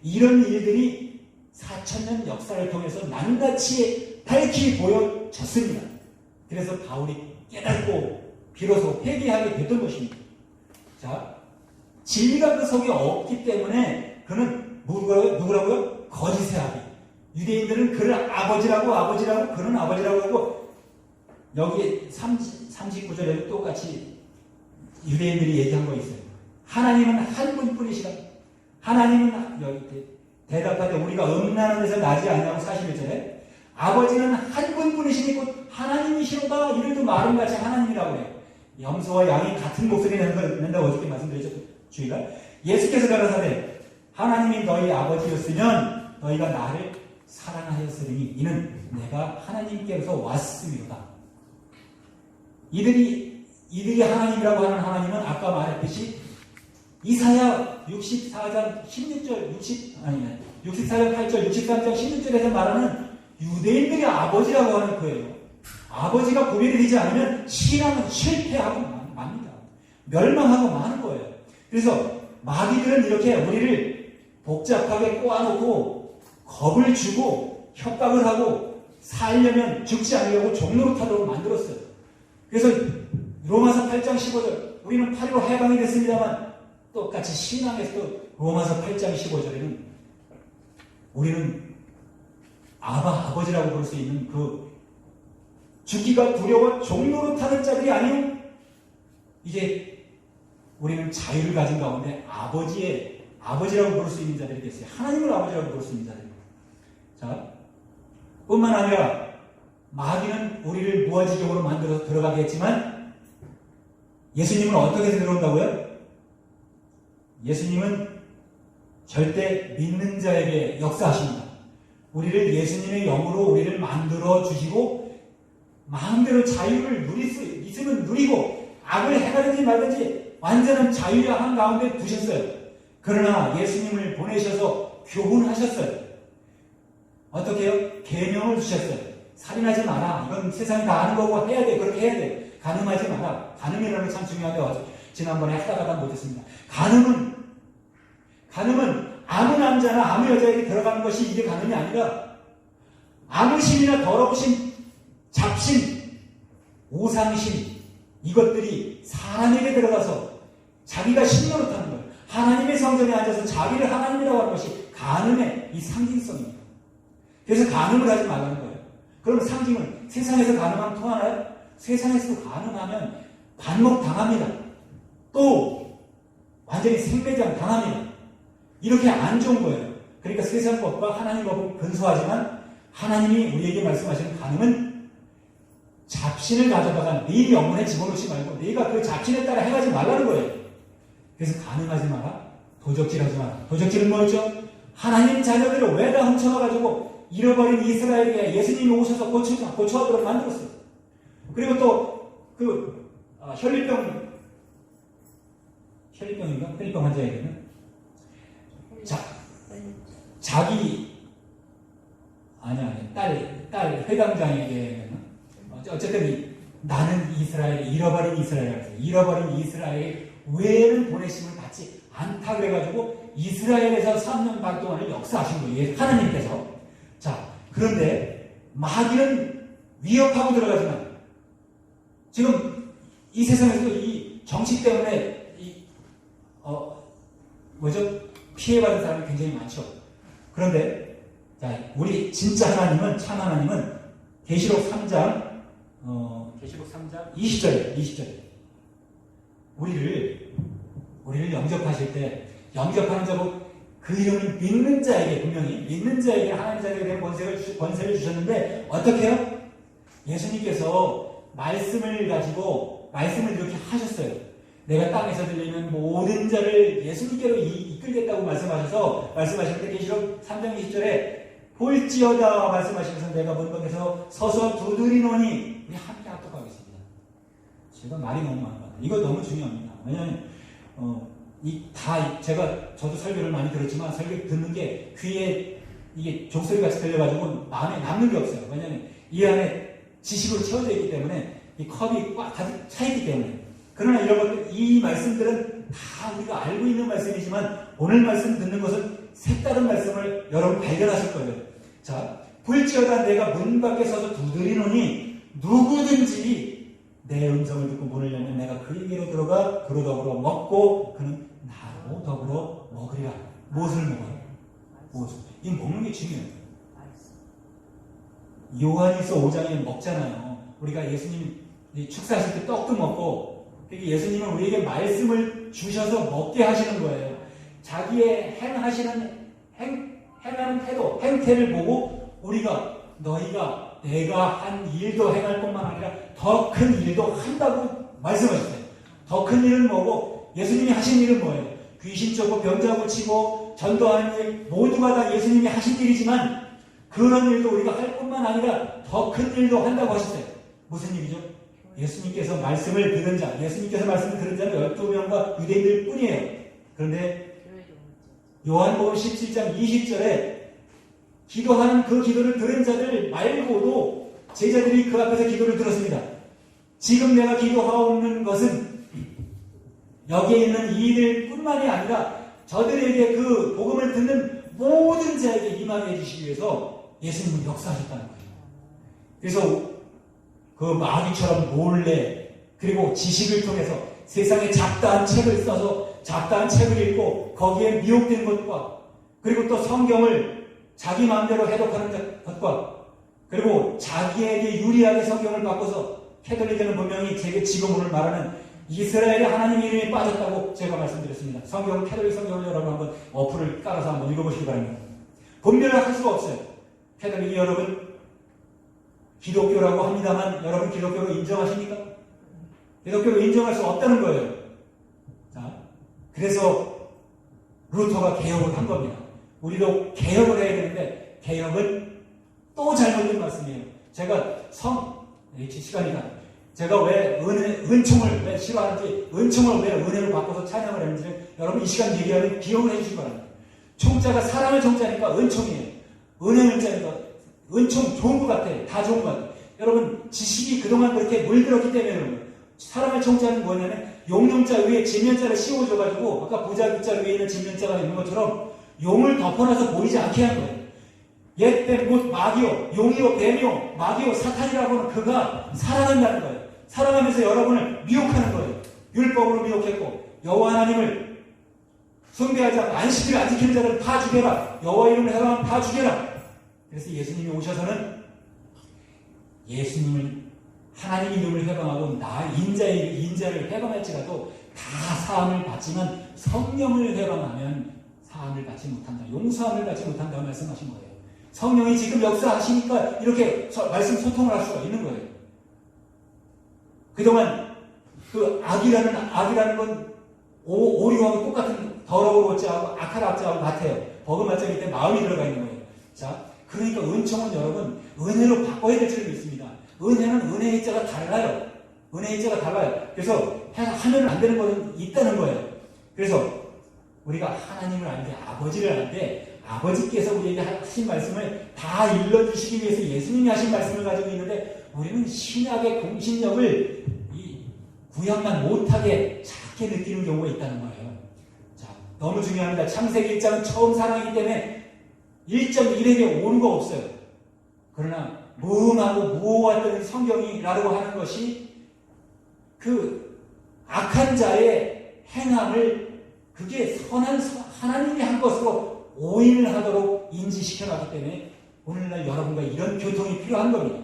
이런 일들이 4000년 역사를 통해서 낱낱이 밝히 보여졌습니다. 그래서 바울이 깨닫고 비로소 회개하게 됐던 것입니다. 자, 진리가 그 속에 없기 때문에 그는 누구라고요? 거짓의 아비. 유대인들은 그를 아버지라고 그는 아버지라고 하고, 여기 39절에도 똑같이 유대인들이 얘기한 거 있어요. 하나님은 한 분뿐이시라. 하나님은, 여기 대답하되 우리가 음란한 데서 나지 않냐고 41절에, 아버지는 한 분뿐이시니 곧 하나님이시로다. 이들도 말음같이 하나님이라고 해요. 염소와 양이 같은 목소리를 낸다고 어저께 말씀드렸죠. 주의가. 예수께서 가라사대 하나님이 너희 아버지였으면 너희가 나를 사랑하였으니 이는 내가 하나님께로서 왔음이로다. 이들이 하나님이라고 하는 하나님은 아까 말했듯이 이사야 64장 16절 64장 8절 63장 16절에서 말하는 유대인들이 아버지라고 하는 거예요. 아버지가 구별이 되지 않으면 신앙은 실패하고 맙니다. 멸망하고 마는 거예요. 그래서 마귀들은 이렇게 우리를 복잡하게 꼬아놓고 겁을 주고 협박을 하고 살려면 죽지 않으려고 종로로 타도록 만들었어요. 그래서 로마서 8장 15절 우리는 8.15 해방이 됐습니다만 똑같이 신앙에서도 로마서 8장 15절에는 우리는 아버지라고 부를 수 있는 그 죽기가 두려워 종로로 타는 자들이 아니요. 이제 우리는 자유를 가진 가운데 아버지라고 부를 수 있는 자들이 됐어요. 하나님을 아버지라고 부를 수 있는 자들입니다. 자, 뿐만 아니라 마귀는 우리를 무아지경으로 만들어서 들어가게 했지만 예수님은 어떻게 해서 들어온다고요? 예수님은 절대 믿는 자에게 역사하십니다. 우리를 예수님의 영으로 우리를 만들어 주시고 마음대로 자유를 누릴 수 있으면 누리고 악을 행하든지 말든지 완전한 자유와 한 가운데 두셨어요. 그러나 예수님을 보내셔서 교훈하셨어요. 어떻게 해요? 계명을 주셨어요. 살인하지 마라. 이건 세상이 다 아는 거고 해야 돼. 그렇게 해야 돼. 간음하지 마라. 간음이라는 게 참 중요하다고 지난번에 하다가 못했습니다. 간음은 아무 남자나 아무 여자에게 들어가는 것이 이게 간음이 아니라 아무 신이나 더러우신 잡신, 오상신 이것들이 사람에게 들어가서 자기가 신노릇 하는 거예요. 하나님의 성전에 앉아서 자기를 하나님이라고 하는 것이 간음의 이 상징성입니다. 그래서 간음을 하지 말라는 거예요. 그럼 상징은 세상에서 간음하면 통하나요? 세상에서 간음하면 반목 당합니다. 또 완전히 생매장 당합니다. 이렇게 안 좋은 거예요. 그러니까 세상 법과 하나님 법은 근소하지만 하나님이 우리에게 말씀하시는 간음은 잡신을 가져다가 네 영혼에 집어넣지 말고 네가 그 잡신에 따라 행하지 말라는 거예요. 그래서 간음하지 마라. 도적질하지 마라. 도적질은 뭐였죠? 하나님 자녀들을 왜다 훔쳐가가지고 잃어버린 이스라엘에게 예수님이 오셔서 고쳐하도록 만들었어요. 그리고 또 혈리병인가? 혈리병 환자에게는 딸 회당장에게는 어쨌든 나는 이스라엘 잃어버린 이스라엘 외에는 보내심을 받지 않다 그래가지고 이스라엘에서 3년 반 동안을 역사하신 거예요. 하나님께서. 자, 그런데 마귀는 위협하고 들어가지만 지금 이 세상에서도 이 정치 때문에 피해받은 사람이 굉장히 많죠. 그런데 자, 우리 진짜 하나님은 참 하나님은 계시록 3장 20절에 우리를 영접하실 때 영접하는 자고 그 이름을 믿는 자에게 분명히 믿는 자에게 하나님 자녀에 대한 권세를 주셨는데 어떻게 해요? 예수님께서 말씀을 이렇게 하셨어요. 내가 땅에서 들리는 모든 자를 예수님께로 이끌겠다고 말씀하시는데 계시록 3장 20절에 볼지어다 말씀하시면서 내가 문 밖에서 서서 두드리노니 우리 함께 합독하겠습니다. 제가 말이 너무 많아요. 이거 너무 중요합니다. 왜냐하면 저도 설교를 많이 들었지만 설교 듣는 게 귀에 이게 종소리 같이 들려가지고 마음에 남는 게 없어요. 왜냐하면 이 안에 지식으로 채워져 있기 때문에 이 컵이 꽉 가득 차 있기 때문에. 그러나 이 말씀들은 다 우리가 알고 있는 말씀이지만 오늘 말씀 듣는 것은 색다른 말씀을 여러분 발견하실 거예요. 자, 볼지어다 내가 문 밖에 서서 두드리노니 누구든지 내 음성을 듣고 문을 열면 내가 그에게로 들어가 그로 더불어 먹고 그는 나로 더불어 먹으리라. 무엇을 먹어요? 이 먹는 게 중요해요. 요한일서 5장에 먹잖아요. 우리가 예수님 축사하실 때 떡도 먹고 예수님은 우리에게 말씀을 주셔서 먹게 하시는 거예요. 자기의 행하는 태도, 행태를 보고 내가 한 일도 행할 뿐만 아니라 더 큰 일도 한다고 말씀하셨어요. 더 큰 일은 뭐고 예수님이 하신 일은 뭐예요? 귀신 쫓고 병자 고치고 전도하는 일 모두가 다 예수님이 하신 일이지만 그런 일도 우리가 할 뿐만 아니라 더 큰 일도 한다고 하셨어요. 무슨 일이죠? 예수님께서 말씀을 들은 자는 12명과 유대인들 뿐이에요. 그런데 요한복음 17장 20절에 기도하는 그 기도를 들은 자들 말고도 제자들이 그 앞에서 기도를 들었습니다. 지금 내가 기도하오는 것은 여기에 있는 이들 뿐만이 아니라 저들에게 그 복음을 듣는 모든 자에게 임하게 해주시기 위해서 예수님은 역사하셨다는 거예요. 그래서 그 마귀처럼 몰래 그리고 지식을 통해서 세상에 잡다한 책을 써서 잡다한 책을 읽고 거기에 미혹된 것과 그리고 또 성경을 자기 마음대로 해독하는 것과 그리고 자기에게 유리하게 성경을 바꿔서 캐톨릭에는 분명히 지금 오늘 말하는 이스라엘의 하나님 이름이 빠졌다고 제가 말씀드렸습니다. 캐톨릭 성경을 여러분 한번 어플을 깔아서 한번 읽어보시기 바랍니다. 분별을 할 수가 없어요. 캐톨릭이 여러분 기독교라고 합니다만 여러분 기독교로 인정하십니까? 기독교로 인정할 수 없다는 거예요. 자, 그래서 루터가 개혁을 한 겁니다. 우리도 개혁을 해야 되는데 개혁은 또 잘못된 말씀이에요. 제가 시간이다. 제가 왜 은총을 왜 싫어하는지, 은총을 왜 은혜로 바꿔서 찬양을 했는지 여러분 이 시간 얘기하면 기억을 해주시기 바랍니다. 총자가 사랑을 총자니까 은총이에요. 은혜 은자니까 은총 좋은 것 같아요. 다 좋은 것 같아요. 여러분 지식이 그동안 그렇게 물들었기 때문에 여러분 사랑을 총자는 뭐냐면 용용자 위에 진면자를 씌워줘가지고 아까 보자기자 위에 있는 진면자가 있는 것처럼 용을 덮어놔서 보이지 않게 한 거예요. 옛때 곧 마귀요, 용이요, 뱀이요, 마귀요, 사탄이라고는 그가 사랑한다는 거예요. 사랑하면서 여러분을 미혹하는 거예요. 율법으로 미혹했고 여호와 하나님을 숭배하지 않고 안식일을 안 지키는 자들을 다 죽여라. 여호와 이름을 해방하면 다 죽여라. 그래서 예수님이 오셔서는 예수님을 하나님 이름을 해방하고 나 인자를 해방할지라도 다 사함을 받지만 성령을 해방하면 사함을 받지 못한다. 용서함을 받지 못한다고 말씀하신 거예요. 성령이 지금 역사하시니까 이렇게 말씀 소통을 할 수가 있는 거예요. 그동안 그 악이라는 건 오류하고 똑같은 더러운 어찌하고 악한 악자하고 같아요. 버금맞자기 때문에 마음이 들어가 있는 거예요. 자, 그러니까 은총은 여러분 은혜로 바꿔야 될 줄도 있습니다. 은혜는 은혜의 자가 달라요. 은혜의 자가 달라요. 그래서 하면 안 되는 것은 있다는 거예요. 그래서 우리가 하나님을 아는데 아버지를 아는데 아버지께서 우리에게 하신 말씀을 다 일러주시기 위해서 예수님이 하신 말씀을 가지고 있는데 우리는 신약의 공신력을 구약만 못하게 작게 느끼는 경우가 있다는 거예요. 자, 너무 중요합니다. 창세기 1장은 처음 사랑이기 때문에 1.1에게 오류가 없어요. 그러나 무음하고 무호했던 성경이라고 하는 것이 그 악한 자의 행함을 그게 선한 하나님이 한 것으로 오인을 하도록 인지시켜놨기 때문에 오늘날 여러분과 이런 교통이 필요한 겁니다.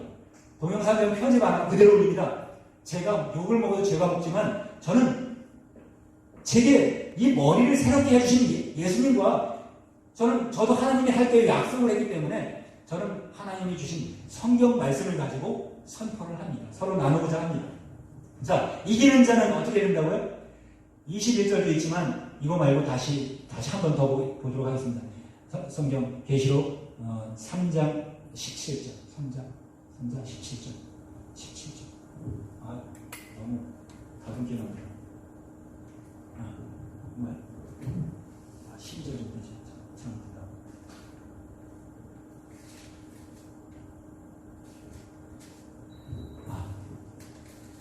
동영상은 편집 안 하고 그대로 올립니다. 제가 욕을 먹어도 제가 먹지만 저는 제게 이 머리를 새롭게 해주신 예수님과 저도 하나님이 할 때 약속을 했기 때문에 저는 하나님이 주신 성경 말씀을 가지고 선포를 합니다. 서로 나누고자 합니다. 자, 이기는 자는 어떻게 된다고요? 21절도 있지만 이거 말고 다시 한 번 더 보도록 하겠습니다. 성경 계시록 3장 17절 3장 17절 너무 다듬게 나옵니다. 정말 12절 정도지 참습니다.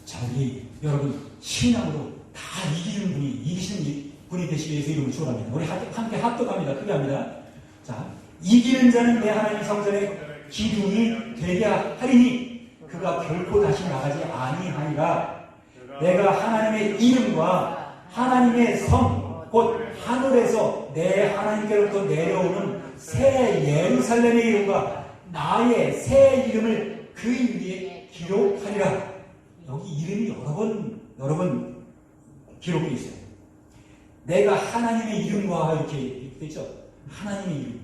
자, 우리 여러분 신앙으로 다 이기시는 분이 되시기 위해서 이름을 축원합니다. 우리 함께 합독합니다. 크게 합니다. 자, 이기는 자는 내 하나님 성전의 기둥이 되게 하리니 그가 결코 다시 나가지 아니하리라. 내가 하나님의 이름과 하나님의 성 곧 하늘에서 내 하나님께로부터 내려오는 새 예루살렘의 이름과 나의 새 이름을 그 위에 기록하리라. 여기 이름이 여러 번 기록되어 있어요. 내가 하나님의 이름과 이렇게 되죠. 하나님의 이름.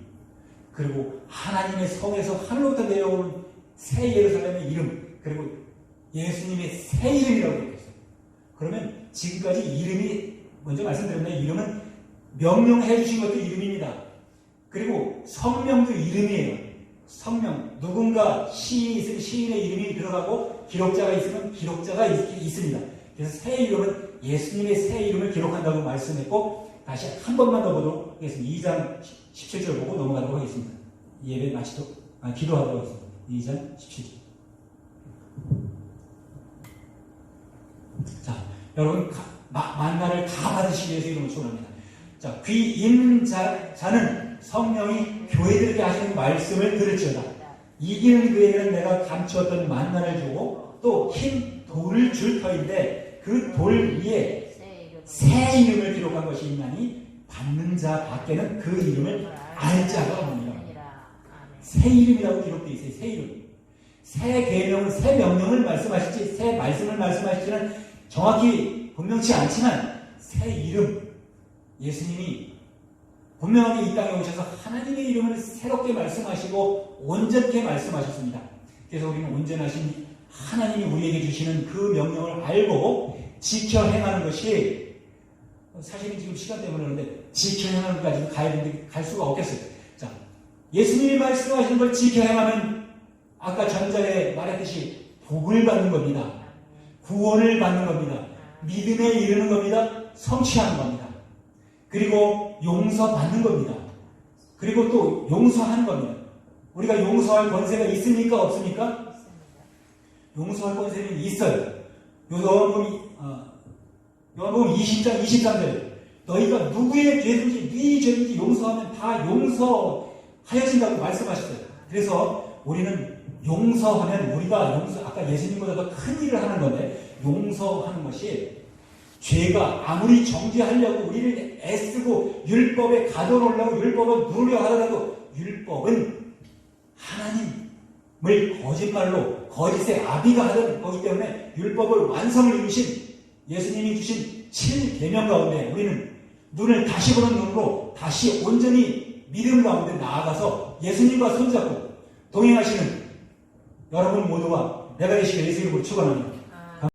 그리고 하나님의 성에서 하늘로부터 내려오는 새 예루살렘의 이름. 그리고 예수님의 새 이름이라고 되어 있어요. 그러면 지금까지 이름이 먼저 말씀드렸는데 이름은 명령해 주신 것도 이름입니다. 그리고 성명도 이름이에요. 성명. 누군가 시인이 있으면 시인의 이름이 들어가고 기록자가 있으면 기록자가 있습니다. 그래서 새 이름은 예수님의 새 이름을 기록한다고 말씀했고 다시 한 번만 더 보도록 하겠습니다. 2장 17절 보고 넘어가도록 하겠습니다. 예배 기도하도록 하겠습니다. 2장 17절. 자, 여러분 만나를 다 받으시기 위해서 이름을 축원합니다. 자, 귀 있는 자는 성령이 교회들에게 하시는 말씀을 들을지어다. 이기는 그에게는 내가 감추었던 만나를 주고 또 흰 돌을 줄 터인데 그 돌 위에 새 이름을 기록한 것이 있나니 받는 자 밖에는 그 이름을 알 자가 없느니라. 새 이름이라고 기록되어 있어요. 새 이름. 새 계명을, 새 명령을 말씀하실지 새 말씀을 말씀하실지는 정확히 분명치 않지만 새 이름, 예수님이 분명하게 이 땅에 오셔서 하나님의 이름을 새롭게 말씀하시고 온전케 말씀하셨습니다. 그래서 우리는 온전하신 하나님이 우리에게 주시는 그 명령을 알고 지켜 행하는 것이, 사실은 지금 시간 때문에 그런데 지켜 행하는 것까지 가야 되는데 갈 수가 없겠어요. 자, 예수님이 말씀하시는 걸 지켜 행하면 아까 전자에 말했듯이 복을 받는 겁니다. 구원을 받는 겁니다. 믿음에 이르는 겁니다. 성취하는 겁니다. 그리고 용서받는 겁니다. 그리고 또 용서하는 겁니다. 우리가 용서할 권세가 있습니까? 없습니까? 용서할 권세는 있어요. 요한복음 20장 23절, 너희가 누구의 죄든지 네 죄든지 용서하면 다 용서하여진다고 말씀하셨어요. 그래서 우리는 용서하면 우리가 아까 예수님보다 더 큰 일을 하는 건데, 용서하는 것이 죄가 아무리 정죄하려고 우리를 애쓰고 율법에 가둬놓으려고 율법을 누르려 하더라도, 율법은 하나님을 거짓말로 거짓의 아비가 하던 거기 때문에 율법을 완성을 이루신 예수님이 주신 7계명 가운데 우리는 눈을 다시 보는 눈으로 다시 온전히 믿음 가운데 나아가서 예수님과 손잡고 동행하시는 여러분 모두가 내가 이 시간 예수 이름으로 축원합니다.